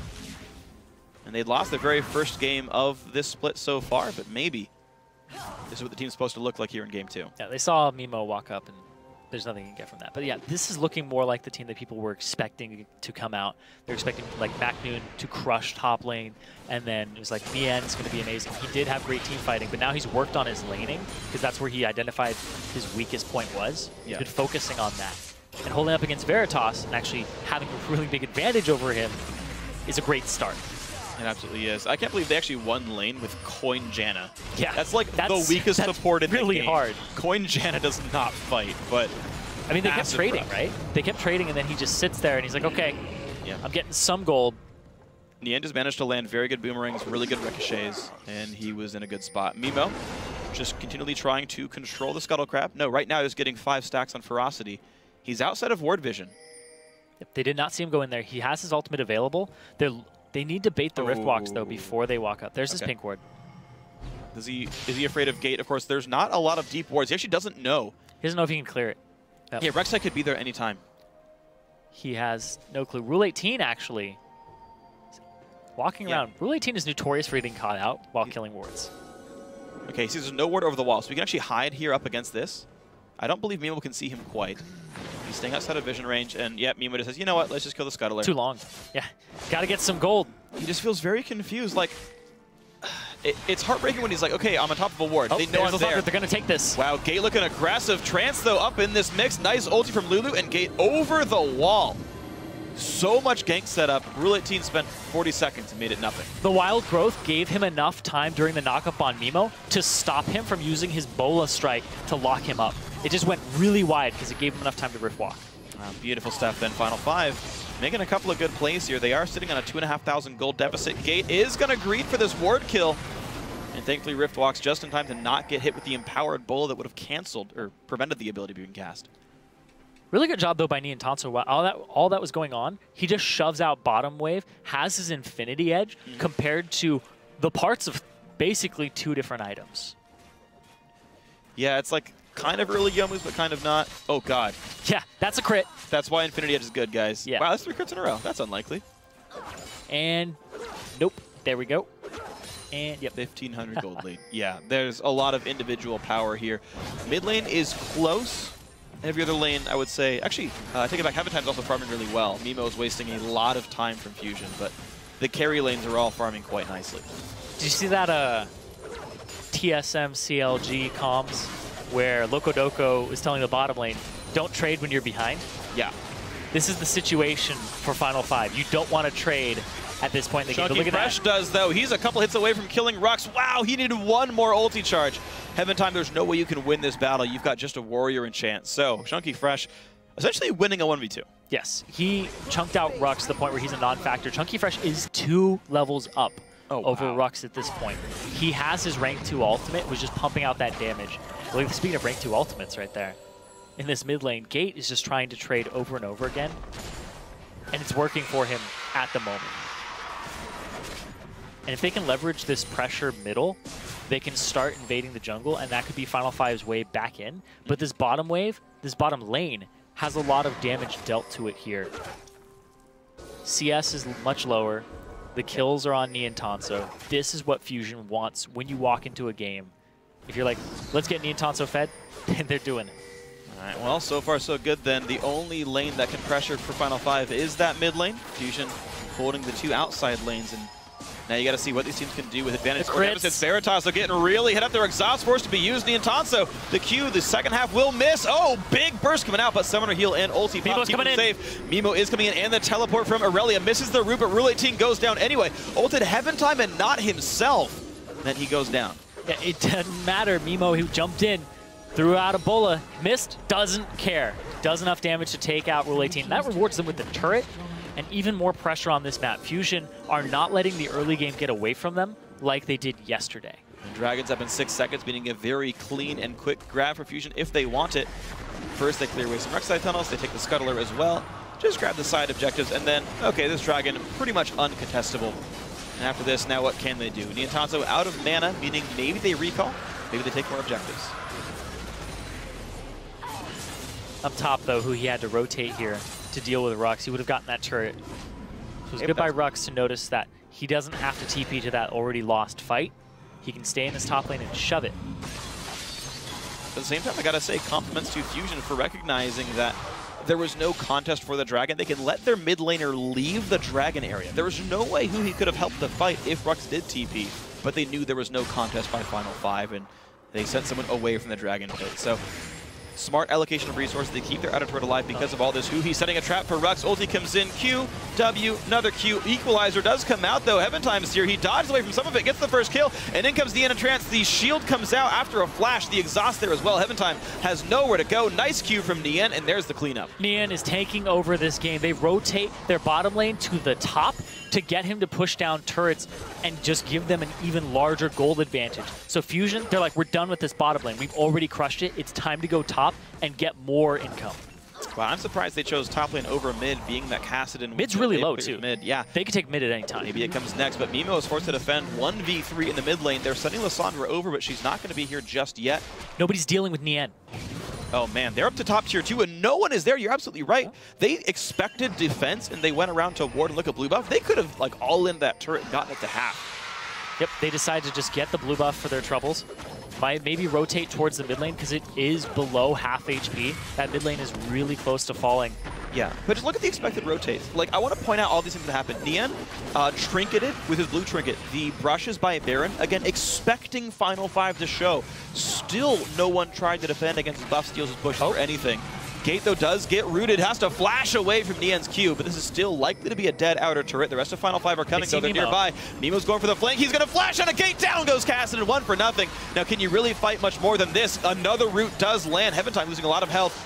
And they'd lost their very first game of this split so far, but maybe this is what the team's supposed to look like here in Game 2. Yeah, they saw Mimo walk up, and there's nothing you can get from that. But yeah, this is looking more like the team that people were expecting to come out. They're expecting like McNoon to crush top lane, and then it was like Mien is going to be amazing. He did have great team fighting, but now he's worked on his laning, because that's where he identified his weakest point was. He's been focusing on that. And holding up against Veritas and actually having a really big advantage over him is a great start. It absolutely is. I can't believe they actually won lane with Coin Janna. Yeah, that's like the weakest support in the game. Really hard. Coin Janna does not fight, but I mean, they kept trading, right? They kept trading, and then he just sits there and he's like, okay, I'm getting some gold. Nien just managed to land very good boomerangs, really good ricochets, and he was in a good spot. Mimo just continually trying to control the Scuttle Crab. No, right now he's getting 5 stacks on Ferocity. He's outside of ward vision. Yep, they did not see him go in there. He has his ultimate available. They need to bait the Rift Walks, though, before they walk up. There's his pink ward. Is he afraid of Gate? Of course, there's not a lot of deep wards. He actually doesn't know. He doesn't know if he can clear it. Yep. Yeah, Rek'Sai could be there anytime. He has no clue. Rule 18, actually. Walking around. Rule 18 is notorious for getting caught out while killing wards. Okay, he sees there's no ward over the wall, so we can actually hide here up against this. I don't believe Mimo can see him quite. He's staying outside of vision range, and yeah, Mimo just says, you know what, let's just kill the Scuttler. Too long. Yeah, gotta get some gold. He just feels very confused. Like, it's heartbreaking when he's like, okay, I'm on top of a ward. Oh, they know I'm there. They're gonna take this. Wow, Gate looking aggressive. Trance, though, up in this mix. Nice ulti from Lulu, and Gate over the wall. So much gank setup. Rule 18 spent 40 seconds and made it nothing. The wild growth gave him enough time during the knockup on Mimo to stop him from using his bola strike to lock him up. It just went really wide because it gave him enough time to rift walk. Beautiful stuff then. Final 5 making a couple of good plays here. They are sitting on a 2,500 gold deficit. Gate is going to greed for this ward kill. And thankfully rift walks just in time to not get hit with the empowered bola that would have canceled or prevented the ability of being cast. Really good job, though, by Niantanso. While all that was going on, he just shoves out bottom wave, has his Infinity Edge, compared to the parts of basically 2 different items. Yeah, it's like kind of early Youmu's, but kind of not. Oh, God. Yeah, that's a crit. That's why Infinity Edge is good, guys. Yeah. Wow, that's 3 crits in a row. That's unlikely. And nope. There we go. And yep. 1,500 gold lead. Yeah, there's a lot of individual power here. Mid lane is close. Every other lane, I would say, actually, take it back, Heaven Time's also farming really well. Mimo's wasting a lot of time from Fusion, but the carry lanes are all farming quite nicely. Did you see that TSM CLG comms where Locodoco is telling the bottom lane, don't trade when you're behind? Yeah. This is the situation for Final 5. You don't want to trade at this point in the game. But look at Fresh that. does, though. He's a couple hits away from killing Rux. Wow, he needed 1 more ulti charge. Heaven Time, there's no way you can win this battle. You've got just a warrior and chance. So, Chunky Fresh essentially winning a 1v2. Yes, he chunked out Rux to the point where he's a non-factor. Chunky Fresh is 2 levels up over Rux at this point. He has his rank 2 ultimate, was just pumping out that damage. Look, speaking of rank 2 ultimates right there. In this mid lane, Gate is just trying to trade over and over again. And it's working for him at the moment. And if they can leverage this pressure middle, they can start invading the jungle, and that could be Final 5's way back in. But this bottom wave, this bottom lane, has a lot of damage dealt to it here. CS is much lower. The kills are on Niantanso. This is what Fusion wants when you walk into a game. If you're like, let's get Niantanso fed, then they're doing it. All right, well, so far so good then. The only lane that can pressure for Final 5 is that mid lane. Fusion holding the 2 outside lanes, and now you got to see what these teams can do with advantage or deficits. Veritas are getting really hit up. Their exhaust force to be used. Niantanso, the Q, the second half will miss. Oh, big burst coming out, but Summoner Heal and ulti pop keep him safe. Mimo is coming in, and the teleport from Aurelia misses the root, but Rule 18 goes down anyway. Ulted Heaven Time and not himself. Then he goes down. Yeah, it doesn't matter. Mimo, who jumped in, threw out a bola, missed, doesn't care. Does enough damage to take out Rule 18. That rewards them with the turret. And even more pressure on this map. Fusion are not letting the early game get away from them like they did yesterday. The Dragons up in 6 seconds, meaning a very clean and quick grab for Fusion if they want it. First, they clear away some Rek'Sai tunnels. They take the Scuttler as well. Just grab the side objectives, and then, okay, this Dragon pretty much uncontestable. And after this, now what can they do? Niantanso out of mana, meaning maybe they recall, maybe they take more objectives. Up top, though, who he had to rotate here to deal with Rux, he would have gotten that turret. So it was good by Rux to notice that he doesn't have to TP to that already lost fight. He can stay in his top lane and shove it. At the same time, I gotta say, compliments to Fusion for recognizing that there was no contest for the Dragon. They can let their mid laner leave the Dragon area. There was no way who he could have helped the fight if Rux did TP, but they knew there was no contest by Final 5, and they sent someone away from the Dragon pit. So, smart allocation of resources. They keep their outer turret alive because of all this. He's setting a trap for Rux. Ulti comes in. Q, W, another Q. Equalizer does come out, though. Heaven Time's here. He dodges away from some of it, gets the first kill, and in comes Deanna Trance. The shield comes out after a flash. The exhaust there as well. Heaven Time has nowhere to go. Nice Q from Nian, and there's the cleanup. Nian is taking over this game. They rotate their bottom lane to the top to get him to push down turrets and just give them an even larger gold advantage. So Fusion, they're like, we're done with this bottom lane. We've already crushed it. It's time to go top and get more income. Wow, I'm surprised they chose top lane over mid, being that Kassadin... Mid's really low, too. Mid, yeah. They could take mid at any time. Maybe it comes next, but Mimo is forced to defend 1v3 in the mid lane. They're sending Lissandra over, but she's not going to be here just yet. Nobody's dealing with Nian. Oh man, they're up to top tier 2, and no one is there. You're absolutely right. They expected defense, and they went around to ward and look at blue buff. They could have like all in that turret and gotten it to half. Yep, they decided to just get the blue buff for their troubles. might maybe rotate towards the mid lane because it is below half HP. That mid lane is really close to falling. Yeah, but just look at the expected rotates. Like, I want to point out all these things that happen. Nian trinketed with his blue trinket. The brushes by Baron, again, expecting Final 5 to show. Still, no one tried to defend against his buff steals, his pushes, or anything. Gate, though, does get rooted, has to flash away from Nian's Q, but this is still likely to be a dead outer turret. The rest of Final 5 are coming, though they're nearby. Nemo's going for the flank. He's going to flash on a Gate. Down goes Cassidy, 1 for nothing. Now, can you really fight much more than this? Another root does land. Heaventime losing a lot of health.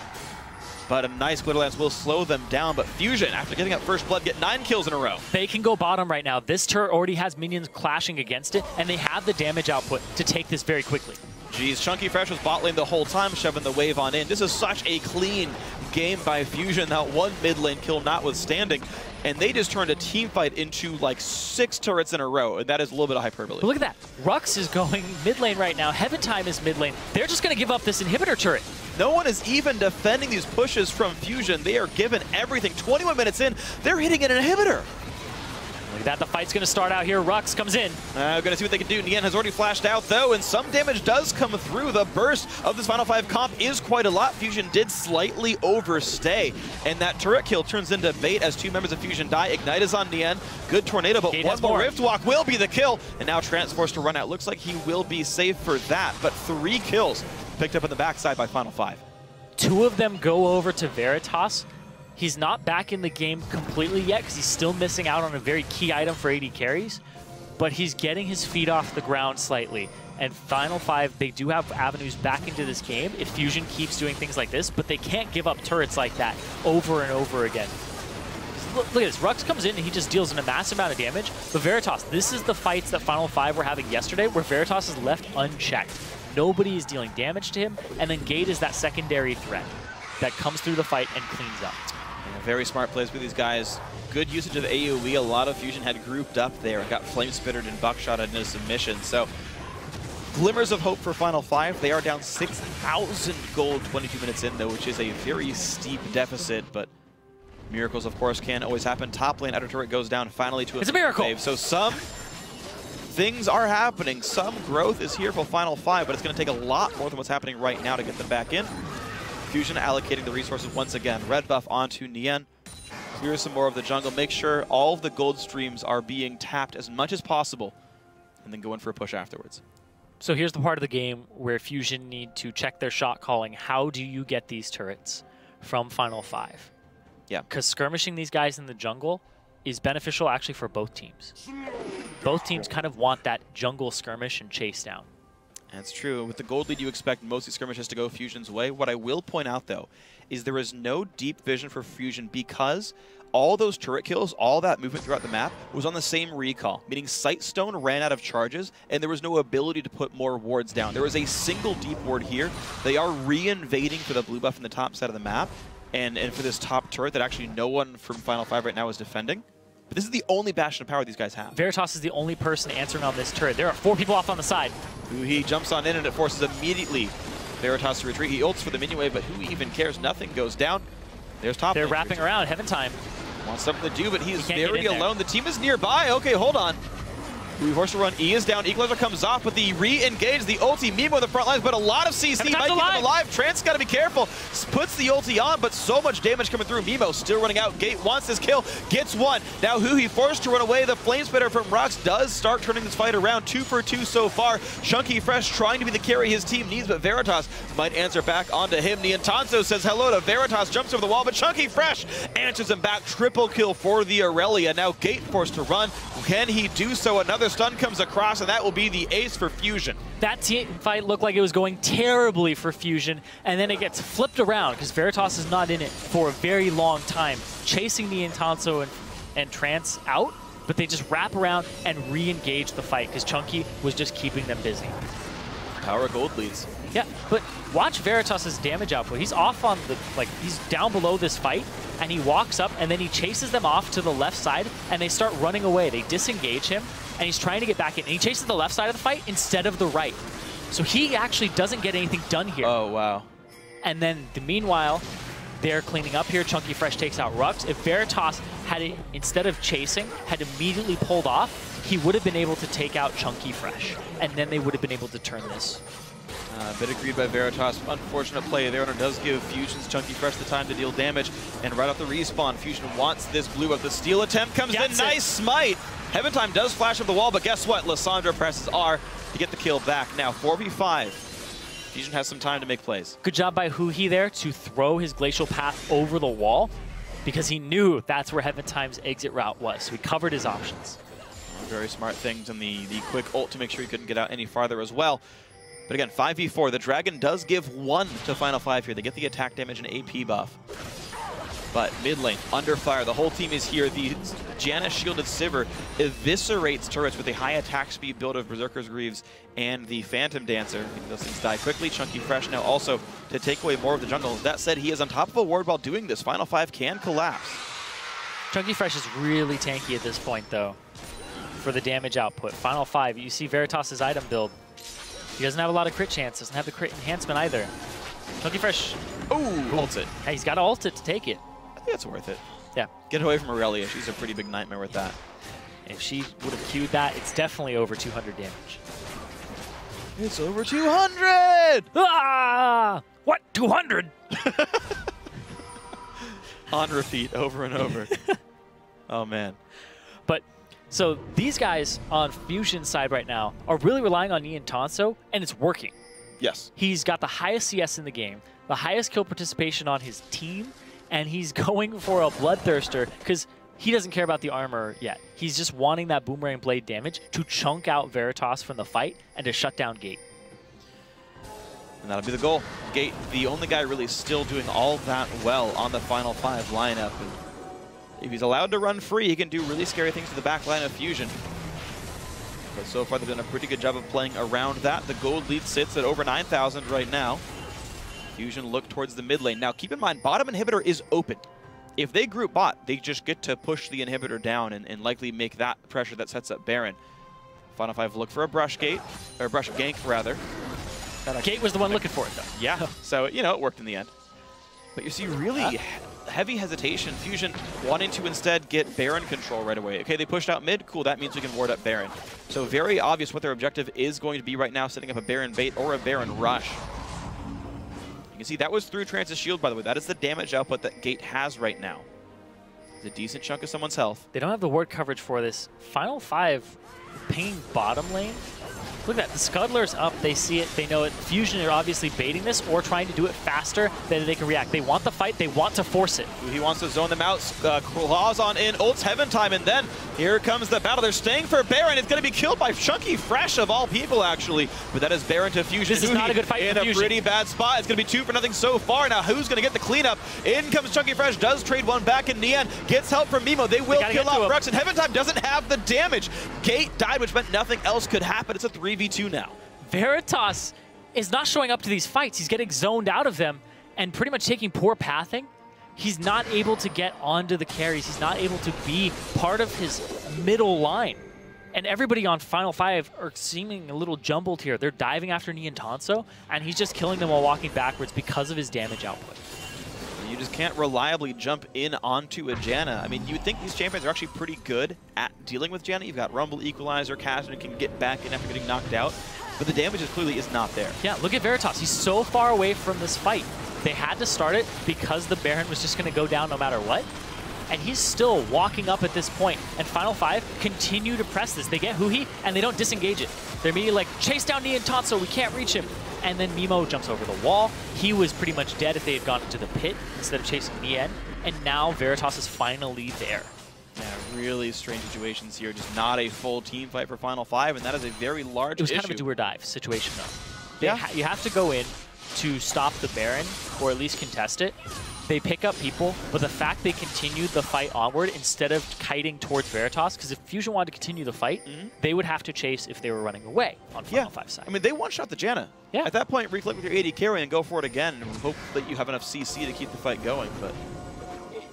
But a nice Glitter Lance will slow them down. But Fusion, after getting up first blood, get 9 kills in a row. They can go bottom right now. This turret already has minions clashing against it, and they have the damage output to take this very quickly. Jeez, Chunky Fresh was bot lane the whole time, shoving the wave on in. This is such a clean game by Fusion, that one mid lane kill notwithstanding. And they just turned a team fight into like 6 turrets in a row, and that is a little bit of hyperbole. But look at that. Rux is going mid lane right now. Heaventime is mid lane. They're just going to give up this inhibitor turret. No one is even defending these pushes from Fusion. They are given everything. 21 minutes in, they're hitting an inhibitor. Look at that, the fight's going to start out here. Rux comes in. We're going to see what they can do. Nian has already flashed out, though, and some damage does come through. The burst of this Final 5 comp is quite a lot. Fusion did slightly overstay, and that turret kill turns into bait as 2 members of Fusion die. Ignite is on Nian. Good tornado, but one more Rift Walk will be the kill, and now Trance forced to run out. Looks like he will be safe for that, but 3 kills picked up on the backside by Final 5. 2 of them go over to Veritas. He's not back in the game completely yet because he's still missing out on a very key item for AD carries, but he's getting his feet off the ground slightly. And Final 5, they do have avenues back into this game if Fusion keeps doing things like this, but they can't give up turrets like that over and over again. Look at this, Rux comes in and he just deals a massive amount of damage, but Veritas, this is the fights that Final 5 were having yesterday where Veritas is left unchecked. Nobody is dealing damage to him, and then Gate is that secondary threat that comes through the fight and cleans up. Yeah, very smart plays with these guys. Good usage of AoE. A lot of Fusion had grouped up there and got Flame Spittered and Buckshot into a submission. So, glimmers of hope for Final 5. They are down 6,000 gold 22 minutes in, though, which is a very steep deficit, but miracles, of course, can always happen. Top lane, outer turret goes down finally to a miracle. Wave. So some things are happening. Some growth is here for Final 5, but it's going to take a lot more than what's happening right now to get them back in. Fusion allocating the resources once again. Red buff onto Nian. Clear some more of the jungle. Make sure all of the gold streams are being tapped as much as possible, and then go in for a push afterwards. So here's the part of the game where Fusion need to check their shot calling. How do you get these turrets from Final 5? Yeah. Because skirmishing these guys in the jungle is beneficial actually for both teams. Both teams kind of want that jungle skirmish and chase down. That's true. With the gold lead, you expect most of these skirmishes to go Fusion's way. What I will point out, though, is there is no deep vision for Fusion because all those turret kills, all that movement throughout the map was on the same recall, meaning Sightstone ran out of charges, and there was no ability to put more wards down. There was a single deep ward here. They are re-invading for the blue buff in the top side of the map, and for this top turret that actually no one from Final 5 right now is defending. But this is the only bastion of power these guys have. Veritas is the only person answering on this turret. There are 4 people off on the side. He jumps on in and it forces immediately Veritas to retreat. He ults for the minion wave, but who even cares? Nothing goes down. There's top. They're wrapping around. Heaventime wants something to do, but he's very alone. The team is nearby. Okay, hold on. Horse to run. E is down. Equalizer comes off, but the re-engage, the ulti. Mimo the front lines, but a lot of CC might keep him alive. Trance got to be careful. Puts the ulti on, but so much damage coming through. Mimo still running out. Gate wants his kill, gets one. Now Huhi forced to run away. The Flame Spitter from Rux does start turning this fight around. 2 for 2 so far. Chunky Fresh trying to be the carry his team needs, but Veritas might answer back onto him. Niantanzo says hello to Veritas, jumps over the wall, but Chunky Fresh answers him back. Triple kill for the Aurelia. Now Gate forced to run. Can he do so? Another stun comes across, and that will be the ace for Fusion. That team fight looked like it was going terribly for Fusion, and then it gets flipped around because Veritas is not in it for a very long time, chasing Niantanzo and Trance out, but they just wrap around and re-engage the fight because Chunky was just keeping them busy. Power gold leads. Yeah, but watch Veritas's damage output. He's off on the, he's down below this fight, and he walks up, and then he chases them off to the left side, and they start running away. They disengage him, and he's trying to get back in. And he chases the left side of the fight instead of the right. So he actually doesn't get anything done here. Oh, wow. And then, meanwhile, they're cleaning up here. Chunky Fresh takes out Rux. If Veritas had, instead of chasing, had immediately pulled off, he would have been able to take out Chunky Fresh. And then they would have been able to turn this. Bit agreed by Veritas. Unfortunate play there, and it does give Fusion's Chunky Fresh the time to deal damage. And right off the respawn, Fusion wants this blue up. The steal attempt comes in. Nice smite. Heaven Time does flash up the wall, but guess what? Lissandra presses R to get the kill back. Now 4v5. Fusion has some time to make plays. Good job by Huhi there to throw his Glacial Path over the wall because he knew that's where Heaven Time's exit route was. So he covered his options. Very smart things, and the quick ult to make sure he couldn't get out any farther as well. But again, 5v4, the Dragon does give 1 to Final 5 here. They get the attack damage and AP buff. But mid lane, under fire, the whole team is here. The Janus shielded Sivir eviscerates turrets with a high attack speed build of Berserker's Greaves and the Phantom Dancer. Those things die quickly. Chunky Fresh now also to take away more of the jungle. That said, he is on top of a ward while doing this. Final 5 can collapse. Chunky Fresh is really tanky at this point, though, for the damage output. Final 5, you see Veritas' item build. He doesn't have a lot of crit chance, doesn't have the crit enhancement either. Chunky Fresh. Oh, ults it. Hey, he's got to ult it to take it. I think it's worth it. Yeah. Get away from Aurelia. She's a pretty big nightmare with that. If she would have queued that, it's definitely over 200 damage. It's over 200! Ah! What? 200? On repeat, over and over. Oh, man. But, so these guys on Fusion's side right now are really relying on Ian Tonso, and it's working. Yes. He's got the highest CS in the game, the highest kill participation on his team, and he's going for a Bloodthirster because he doesn't care about the armor yet. He's just wanting that Boomerang Blade damage to chunk out Veritas from the fight and to shut down Gate. And that'll be the goal. Gate, the only guy really still doing all that well on the Final 5 lineup. And if he's allowed to run free, he can do really scary things to the back line of Fusion. But so far, they've done a pretty good job of playing around that. The gold lead sits at over 9,000 right now. Fusion look towards the mid lane. Now, keep in mind, bottom inhibitor is open. If they group bot, they just get to push the inhibitor down and likely make that pressure that sets up Baron. Final 5 look for a brush gate, or brush gank, rather. Gate was the one looking for it, though. Yeah, so, you know, it worked in the end. But you see really heavy hesitation. Fusion wanting to instead get Baron control right away. Okay, they pushed out mid. Cool, that means we can ward up Baron. So very obvious what their objective is going to be right now, setting up a Baron bait or a Baron rush. You can see that was through Trance's shield, by the way. That is the damage output that Gate has right now. It's a decent chunk of someone's health. They don't have the ward coverage for this. Final 5 pinging bottom lane. Look at that. The Scuddler's up. They see it. They know it. Fusion are obviously baiting this or trying to do it faster than they can react. They want the fight. They want to force it. He wants to zone them out. Claws on in. Ults Heaven Time. And then here comes the battle. They're staying for Baron. It's going to be killed by Chunky Fresh of all people, actually. But that is Baron to Fusion. This is not a good fight in for a Fusion. Pretty bad spot. It's going to be 2-0 so far. Now, who's going to get the cleanup? In comes Chunky Fresh. Does trade one back. And Nian gets help from Mimo. They will kill out Brux. And Heaven Time doesn't have the damage. Gate died, which meant nothing else could happen. It's a 3v2 now. Veritas is not showing up to these fights. He's getting zoned out of them and pretty much taking poor pathing. He's not able to get onto the carries. He's not able to be part of his middle line. And everybody on Final 5 are seeming a little jumbled here. They're diving after Nian Tonso, and he's just killing them while walking backwards because of his damage output. You just can't reliably jump in onto a Janna. I mean, you would think these champions are actually pretty good at dealing with Janna. You've got Rumble, Equalizer, Castor can get back in after getting knocked out. But the damage clearly is not there. Yeah, look at Veritas. He's so far away from this fight. They had to start it because the Baron was just going to go down no matter what. And he's still walking up at this point. And Final 5 continue to press this. They get Huhi, and they don't disengage it. They're immediately like, chase down Nian Tonso, we can't reach him. And then Mimo jumps over the wall. He was pretty much dead if they had gone into the pit instead of chasing Nian. And now Veritas is finally there. Yeah, really strange situations here. Just not a full team fight for Final 5, and that is a very large issue. It was kind of a do-or-dive situation, though. Yeah. You have to go in to stop the Baron, or at least contest it. They pick up people, but the fact they continued the fight onward instead of kiting towards Veritas, because if Fusion wanted to continue the fight, they would have to chase if they were running away on Final 5 side. I mean, they one-shot the Janna. Yeah. At that point, reclick with your AD carry and go for it again, and hope that you have enough CC to keep the fight going. But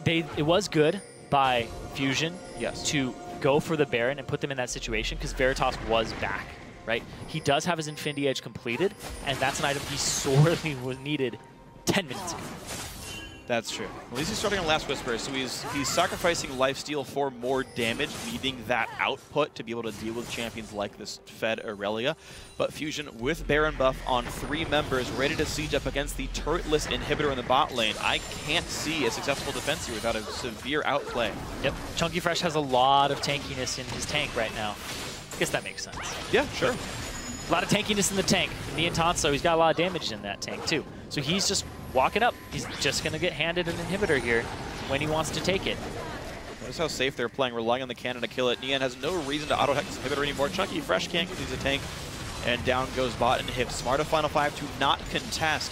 it was good by Fusion yes, to go for the Baron and put them in that situation because Veritas was back, right? He does have his Infinity Edge completed, and that's an item he sorely was needed 10 minutes ago. That's true. At least he's starting on Last Whisper, so he's sacrificing lifesteal for more damage, needing that output to be able to deal with champions like this Fed Aurelia. But Fusion with Baron buff on 3 members, ready to siege up against the turretless inhibitor in the bot lane. I can't see a successful defense here without a severe outplay. Yep, Chunky Fresh has a lot of tankiness in his tank right now. I guess that makes sense. Yeah, sure. A lot of tankiness in the tank. Neon Tanso, he's got a lot of damage in that tank too. So he's just walking up. He's just going to get handed an inhibitor here when he wants to take it. Notice how safe they're playing, relying on the cannon to kill it. Nian has no reason to auto-hack this inhibitor anymore. Chunky Fresh can't because he's a tank. And down goes bot and hip. Smart of Final 5 to not contest.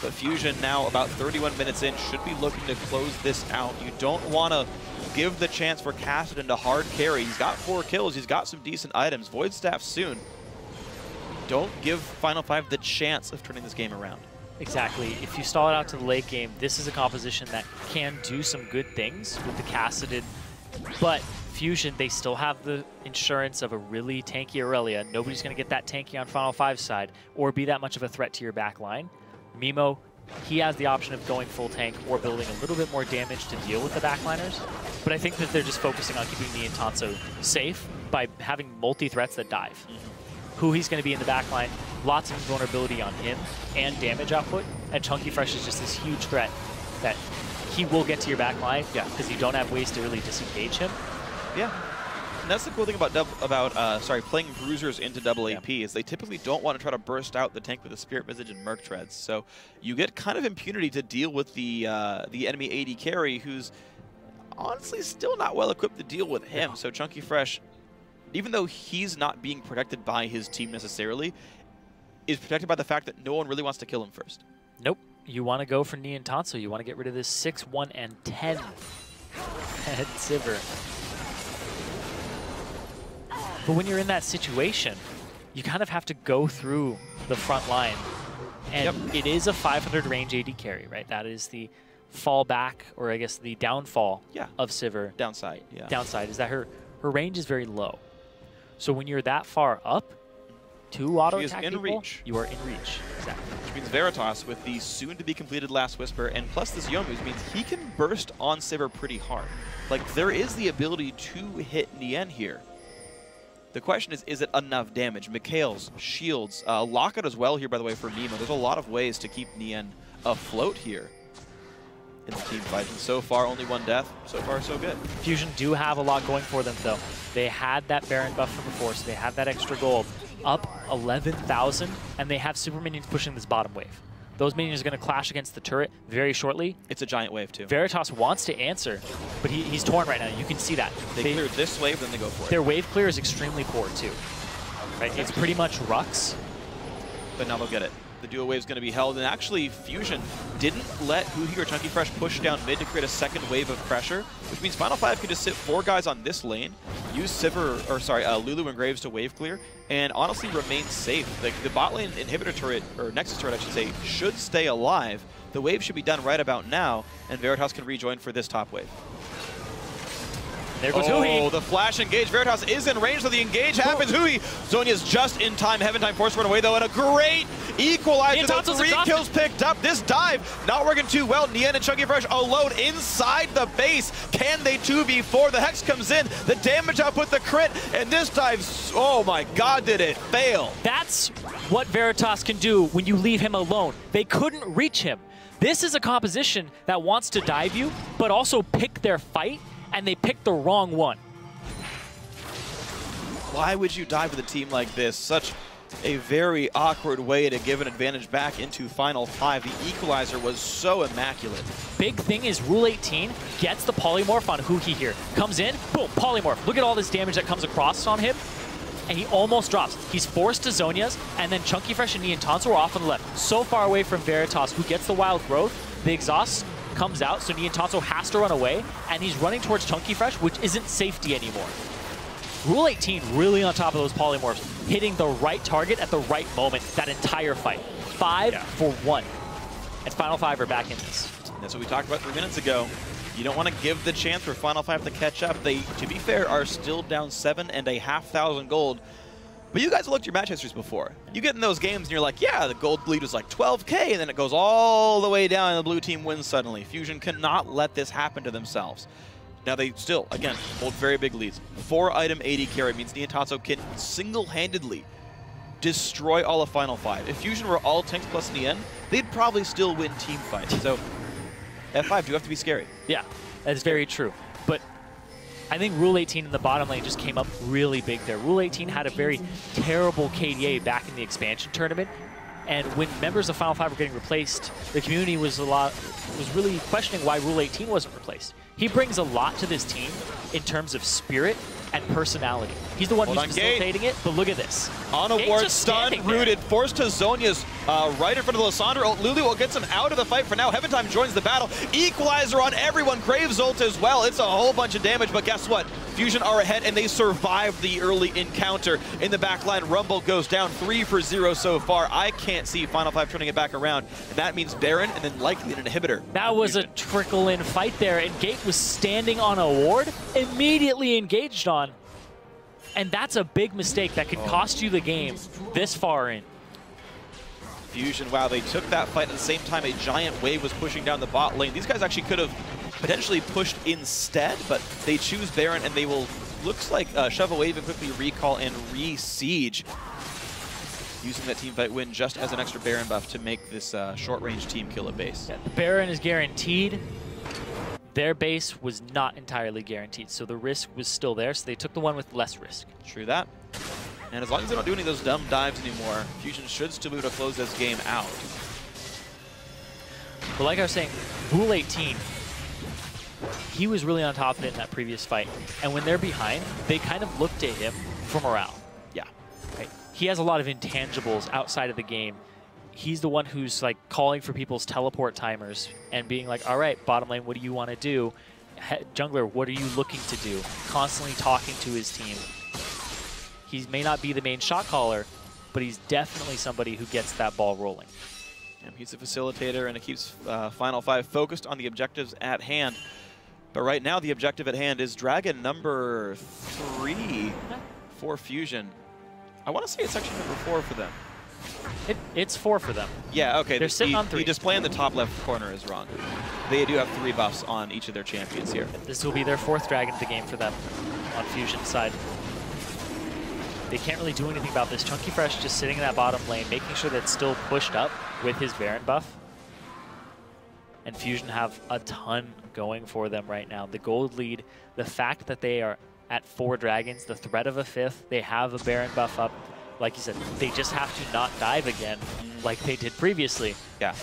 But Fusion now about 31 minutes in should be looking to close this out. You don't want to give the chance for Kassadin to hard carry. He's got 4 kills. He's got some decent items. Void Staff soon. Don't give Final 5 the chance of turning this game around. Exactly. If you stall it out to the late game, this is a composition that can do some good things with the Kassadin. But Fusion, they still have the insurance of a really tanky Aurelia. Nobody's going to get that tanky on Final 5's side or be that much of a threat to your back line. Mimo, he has the option of going full tank or building a little bit more damage to deal with the backliners. But I think that they're just focusing on keeping Neon Tanso safe by having multi-threats that dive. Who he's going to be in the backline, lots of vulnerability on him and damage output. And Chunky Fresh is just this huge threat that he will get to your backline because you don't have ways to really disengage him. Yeah. And that's the cool thing about playing bruisers into double AP is they typically don't want to try to burst out the tank with a Spirit Visage and Merc Treads. So you get kind of impunity to deal with the enemy AD carry, who's honestly still not well equipped to deal with him. So Chunky Fresh, even though he's not being protected by his team necessarily, is protected by the fact that no one really wants to kill him first. Nope. You want to go for Neon Tanso. You want to get rid of this 6, 1, and 10 head Sivir. But when you're in that situation, you kind of have to go through the front line. And it is a 500 range AD carry, right? That is the fallback, or I guess the downfall of Sivir. Downside, yeah. Downside is that her range is very low. So when you're that far up, 2 auto attack people, reach. You are in reach. Exactly. Which means Veritas with the soon-to-be-completed Last Whisper, and plus this Youmu's means he can burst on Sivir pretty hard. Like, there is the ability to hit Nian here. The question is it enough damage? Mikhail's, shields, lockout as well here, by the way, for Mimo. There's a lot of ways to keep Nian afloat here in the team fight. And so far, only 1 death. So far, so good. Fusion do have a lot going for them, though. They had that Baron buff from before, so they have that extra gold. Up 11,000, and they have super minions pushing this bottom wave. Those minions are going to clash against the turret very shortly. It's a giant wave, too. Veritas wants to answer, but he's torn right now. You can see that. They clear this wave, then they go for it. Their wave clear is extremely poor, too. Right? It's pretty much Rux. But now they'll get it. The duo wave is going to be held, and actually Fusion didn't let Huhi or Chunky Fresh push down mid to create a second wave of pressure, which means Final 5 can just sit 4 guys on this lane, use Lulu and Graves to wave clear, and honestly remain safe. The bot lane inhibitor turret, or Nexus turret I should say, should stay alive. The wave should be done right about now, and Veritas can rejoin for this top wave. There goes Huhi. Oh, the flash engage. Veritas is in range, so the engage happens. Huhi. Zhonya's just in time. Heaven time force run away, though, and a great equalizer. The 3 kills picked up. This dive not working too well. Nian and Chunky Fresh alone inside the base. Can they 2v4? The Hex comes in. The damage output, the crit, and this dive, oh my god, did it fail. That's what Veritas can do when you leave him alone. They couldn't reach him. This is a composition that wants to dive you, but also pick their fight, and they picked the wrong one. Why would you dive with a team like this? Such a very awkward way to give an advantage back into Final 5. The equalizer was so immaculate. Big thing is Rule 18 gets the polymorph on Huhi here. Comes in, boom, polymorph. Look at all this damage that comes across on him. And he almost drops. He's forced to Zhonya's, and then Chunky Fresh and Neon Tanso are off on the left. So far away from Veritas, who gets the wild growth. The exhaust comes out, so Neon Tanso has to run away, and he's running towards Chunky Fresh, which isn't safety anymore. Rule 18 really on top of those polymorphs, hitting the right target at the right moment that entire fight. 5 for 1. And Final 5 are back in this. That's what we talked about 3 minutes ago. You don't want to give the chance for Final 5 to catch up. They, to be fair, are still down 7,500 gold. But you guys have looked at your match histories before. You get in those games and you're like, yeah, the gold lead was like 12K, and then it goes all the way down and the blue team wins suddenly. Fusion cannot let this happen to themselves. Now they still, again, hold very big leads. 4-item AD carry means Niantatsu can single-handedly destroy all of Final 5. If Fusion were all tanks plus Nien, they'd probably still win team fights. So F5 do have to be scary. Yeah, that's very true. But I think Rule 18 in the bottom lane just came up really big there. Rule 18 had a very terrible KDA back in the expansion tournament, and when members of Final 5 were getting replaced, the community was really questioning why Rule 18 wasn't replaced. He brings a lot to this team in terms of spirit and personality. He's the one who's facilitating it, but look at this. On a ward, stunned, rooted, forced to Zhonya's right in front of Lissandra. Lulu will gets him out of the fight for now. Heaven Time joins the battle. Equalizer on everyone. Graves ult as well. It's a whole bunch of damage, but guess what? Fusion are ahead, and they survived the early encounter. In the back line, Rumble goes down 3 for 0 so far. I can't see Final 5 turning it back around. And that means Baron and then likely an inhibitor. That was a trickle-in fight there, and Gate was standing on a ward, immediately engaged on. And that's a big mistake that could cost you the game this far in. Fusion, wow, they took that fight at the same time a giant wave was pushing down the bot lane. These guys actually could have potentially pushed instead, but they choose Baron, and they will, looks like, shove a wave and quickly recall and re-siege, using that team fight win just as an extra Baron buff to make this short-range team kill at base. Yeah, the Baron is guaranteed. Their base was not entirely guaranteed, so the risk was still there, so they took the one with less risk. True that. And as long as they don't do any of those dumb dives anymore, Fusion should still be able to close this game out. But like I was saying, Rule 18, he was really on top of it in that previous fight. And when they're behind, they kind of look to him for morale. Yeah. Right? He has a lot of intangibles outside of the game. He's the one who's like calling for people's teleport timers and being like, all right, bottom lane, what do you want to do? Jungler, what are you looking to do? Constantly talking to his team. He may not be the main shot caller, but he's definitely somebody who gets that ball rolling. And he's a facilitator, and it keeps Final 5 focused on the objectives at hand. But right now, the objective at hand is Dragon number 3 for Fusion. I want to say it's actually number 4 for them. It's 4 for them. Yeah, okay. They're sitting on 3. The display in the top left corner is wrong. They do have 3 buffs on each of their champions here. This will be their 4th Dragon of the game for them on Fusion's side. They can't really do anything about this. Chunky Fresh just sitting in that bottom lane, making sure that it's still pushed up with his Baron buff. And Fusion have a ton going for them right now. The gold lead, the fact that they are at 4 dragons, the threat of a 5th, they have a Baron buff up. Like you said, they just have to not dive again like they did previously. Yeah.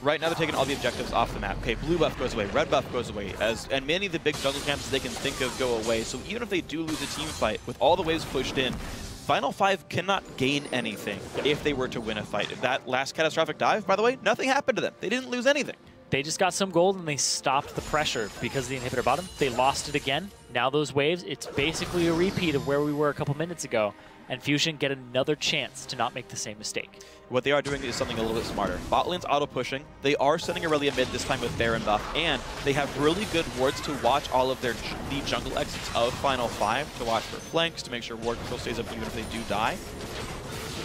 Right now they're taking all the objectives off the map. Okay, blue buff goes away, red buff goes away, and many of the big jungle camps they can think of go away. So even if they do lose a team fight, with all the waves pushed in, Final 5 cannot gain anything if they were to win a fight. If that last catastrophic dive, by the way, nothing happened to them. They didn't lose anything. They just got some gold and they stopped the pressure because of the inhibitor bottom. They lost it again. Now those waves, it's basically a repeat of where we were a couple minutes ago. And Fusion get another chance to not make the same mistake. What they are doing is something a little bit smarter. Bot lane's auto-pushing. They are sending Aurelia mid this time with Baron buff, and they have really good wards to watch all of the jungle exits of Final 5, to watch for flanks, to make sure ward control stays up even if they do die.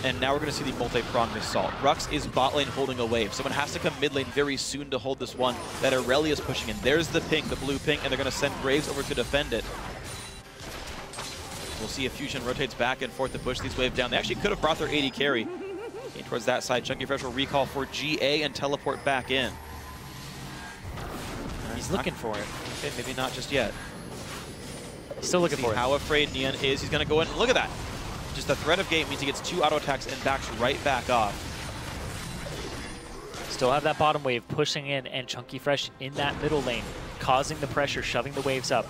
And now we're going to see the multi-pronged assault. Rux is bot lane holding a wave. Someone has to come mid lane very soon to hold this one that Aurelia is pushing in. There's the ping, the blue ping, and they're going to send Graves over to defend it. We'll see if Fusion rotates back and forth to push these waves down. They actually could have brought their AD carry in towards that side. Chunky Fresh will recall for GA and teleport back in. He's looking for it. Okay, maybe not just yet. He's still looking for it. How afraid Nien is. He's going to go in. Look at that. Just the threat of game means he gets 2 auto attacks and backs right back off. Still have that bottom wave pushing in, and Chunky Fresh in that middle lane, causing the pressure, shoving the waves up.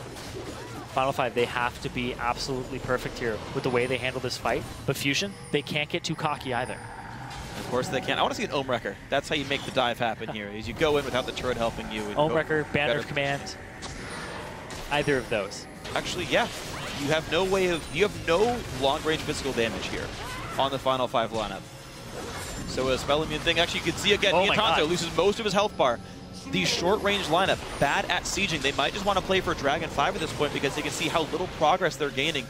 Final 5, they have to be absolutely perfect here with the way they handle this fight. But Fusion, they can't get too cocky either. Of course they can. I want to see an Ohm Wrecker. That's how you make the dive happen here, is you go in without the turret helping you. Ohm Wrecker, Banner of Command, either of those. Actually, yeah. You have no way of, you have no long-range physical damage here on the Final 5 lineup. So a spell immune thing, actually you can see again, Niantatsu loses most of his health bar. The short-range lineup, bad at sieging. They might just want to play for Dragon 5 at this point because they can see how little progress they're gaining.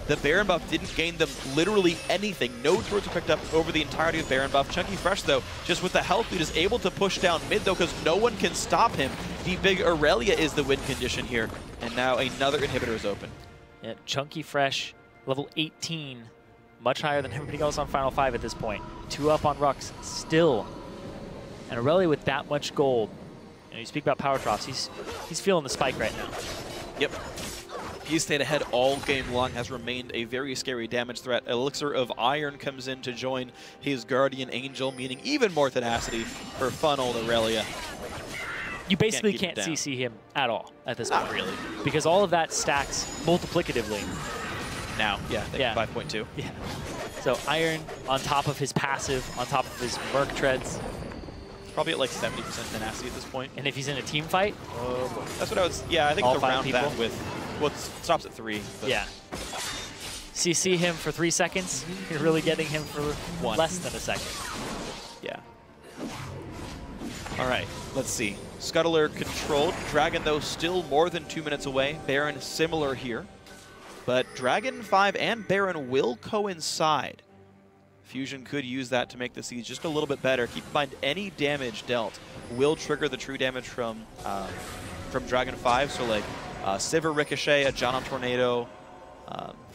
the Baron buff didn't gain them literally anything. No turrets were picked up over the entirety of Baron buff. Chunky Fresh, though, just with the health lead, is able to push down mid, though, because no one can stop him. The big Aurelia is the win condition here, and now another inhibitor is open. Yeah, Chunky Fresh, level 18, much higher than everybody else on Final 5 at this point. 2 up on Rux, still. And Aurelia with that much gold. You speak about power drops, he's feeling the spike right now. Yep. He's stayed ahead all game long, has remained a very scary damage threat. Elixir of Iron comes in to join his Guardian Angel, meaning even more tenacity for fun old Aurelia. You basically can't CC him at all at this point. Not really. Because all of that stacks multiplicatively. Now, yeah, 5.2. Yeah. So Iron on top of his passive, on top of his Merc Treads. Probably at like 70% tenacity at this point. And if he's in a team fight? Oh, boy. That's what I was, yeah, I think all it's around people? that with, well, it stops at 3. But. Yeah. CC him for 3 seconds, you're really getting him for less than a second. Yeah. All right, let's see. Scuttler controlled. Dragon, though, still more than 2 minutes away. Baron similar here. But Dragon 5 and Baron will coincide. Fusion could use that to make the siege just a little bit better. Keep in mind, any damage dealt will trigger the true damage from Dragon 5. So like Sivir Ricochet, a John Tornado,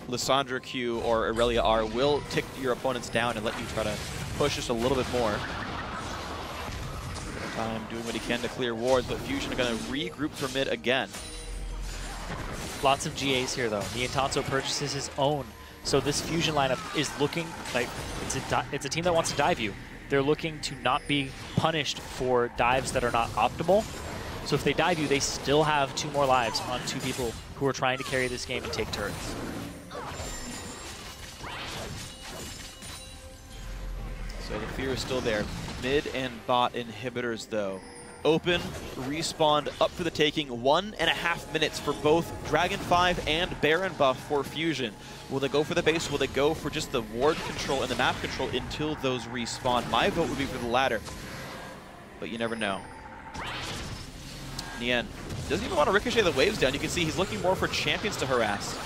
Lissandra Q, or Aurelia R will tick your opponents down and let you try to push just a little bit more. Doing what he can to clear wards, but Fusion are going to regroup for mid again. Lots of GAs here, though. Niantanso purchases his own. So this Fusion lineup is looking like it's a team that wants to dive you. They're looking to not be punished for dives that are not optimal. So if they dive you, they still have 2 more lives on 2 people who are trying to carry this game and take turrets. So the fear is still there. Mid and bot inhibitors, though. Open, respawned, up for the taking. 1.5 minutes for both Dragon 5 and Baron buff for Fusion. Will they go for the base? Will they go for just the ward control and the map control until those respawn? My vote would be for the latter, but you never know. Nian doesn't even want to ricochet the waves down. You can see he's looking more for champions to harass.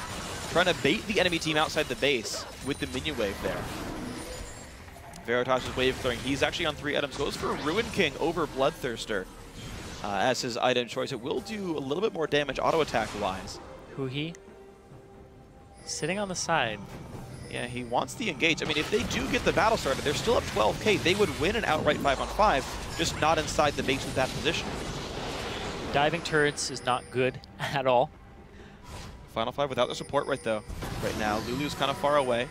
Trying to bait the enemy team outside the base with the minion wave there. Veritas' wave throwing. He's actually on 3 items. Goes for Ruin King over Bloodthirster as his item choice. It will do a little bit more damage auto attack wise. Who he? Sitting on the side. Yeah, he wants the engage. I mean, if they do get the battle started, they're still up 12k. They would win an outright 5-on-5, just not inside the base with that position. Diving turrets is not good at all. Final 5 without the support right now. Lulu's kind of far away.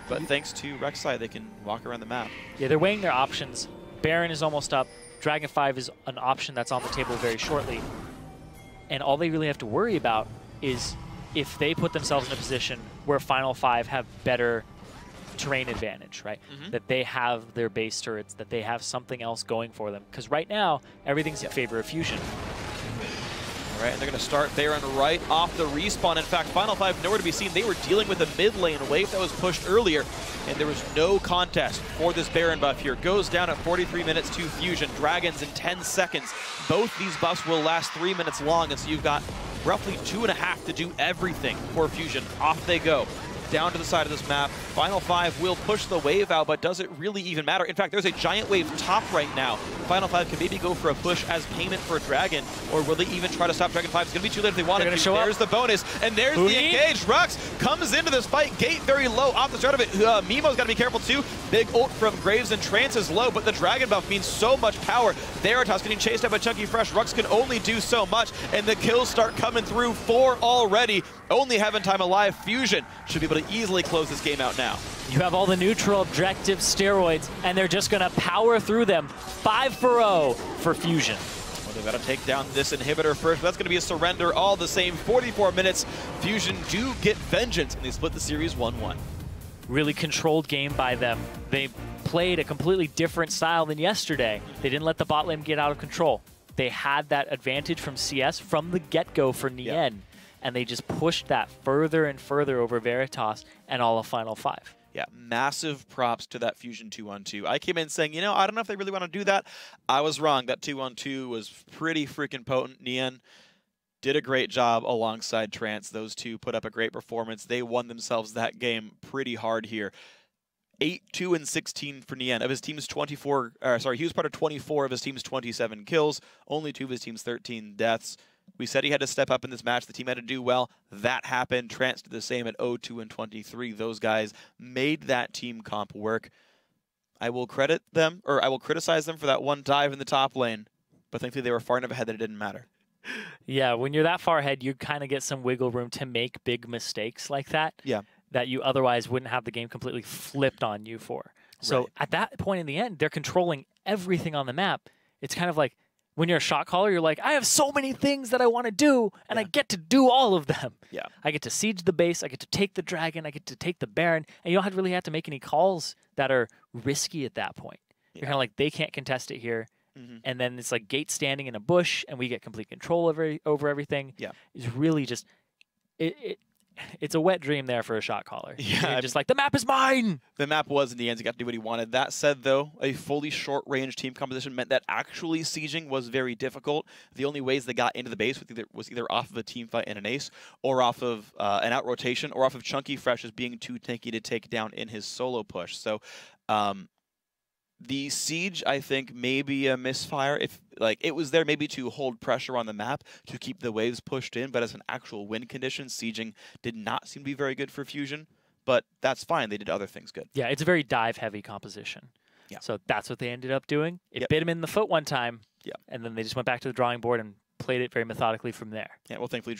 But thanks to Rek'Sai, they can walk around the map. Yeah, they're weighing their options. Baron is almost up. Dragon 5 is an option that's on the table very shortly. And all they really have to worry about is if they put themselves in a position where Final 5 have better terrain advantage, right? That they have their base turrets, that they have something else going for them. Because right now, everything's in favor of Fusion. All right, and they're going to start Baron right off the respawn. In fact, Final 5 nowhere to be seen. They were dealing with a mid lane wave that was pushed earlier, and there was no contest for this Baron buff here. Goes down at 43 minutes to Fusion. Dragons in 10 seconds. Both these buffs will last 3 minutes long, and so you've got roughly 2.5 to do everything for Fusion. Off they go. Down to the side of this map. Final 5 will push the wave out, but does it really even matter? In fact, there's a giant wave top right now. Final 5 can maybe go for a push as payment for Dragon, or will they even try to stop Dragon 5? It's going to be too late if they want it to. There's the bonus, and there's the engage. Rux comes into this fight. Gate very low off the start of it. Memo's got to be careful too. Big ult from Graves and Trance is low, but the Dragon buff means so much power. Veritas getting chased out by Chunky Fresh. Rux can only do so much, and the kills start coming through. 4 already. Only Heaven Time alive. Fusion should be able to easily close this game out now. You have all the neutral objective steroids, and they're just going to power through them. 5-0 for Fusion. Well, they've got to take down this inhibitor first, but that's going to be a surrender all the same. 44 minutes. Fusion do get vengeance, and they split the series 1-1. Really controlled game by them. They played a completely different style than yesterday. They didn't let the bot lane get out of control. They had that advantage from CS from the get-go for Nian. Yeah. And they just pushed that further and further over Veritas and all of Final 5. Yeah, massive props to that Fusion 2-on-2. I came in saying, you know, I don't know if they really want to do that. I was wrong. That 2-on-2 was pretty freaking potent. Nian did a great job alongside Trance. Those two put up a great performance. They won themselves that game pretty hard here. 8-2 and 16 for Nien. Of his team's 24, he was part of 24 of his team's 27 kills, only 2 of his team's 13 deaths. We said he had to step up in this match. The team had to do well. That happened. Trance did the same at 0-2 and 23. Those guys made that team comp work. I will credit them, or I will criticize them for that one dive in the top lane, but thankfully they were far enough ahead that it didn't matter. Yeah, when you're that far ahead, you kind of get some wiggle room to make big mistakes like that. Yeah. That you otherwise wouldn't have the game completely flipped on you for. So at that point in the end, they're controlling everything on the map. It's kind of like when you're a shot caller, you're like, I have so many things that I want to do, and I get to do all of them. Yeah. I get to siege the base, I get to take the dragon, I get to take the Baron, and you don't really have to make any calls that are risky at that point. You're kind of like, they can't contest it here. And then it's like Gate standing in a bush, and we get complete control over everything. Yeah. It's really just... It's a wet dream there for a shot caller. Yeah, just like, the map is mine! The map was, in the end, he got to do what he wanted. That said, though, a fully short-range team composition meant that actually sieging was very difficult. The only ways they got into the base was either off of a team fight and an ace, or off of an out-rotation, or off of Chunky Fresh as being too tanky to take down in his solo push. So, the siege, I think, may be a misfire. If it was there maybe to hold pressure on the map to keep the waves pushed in, but as an actual win condition, sieging did not seem to be very good for Fusion. But that's fine. They did other things good. Yeah, it's a very dive-heavy composition. Yeah. So that's what they ended up doing. It bit him in the foot one time, and then they just went back to the drawing board and played it very methodically from there. Yeah, well, thankfully,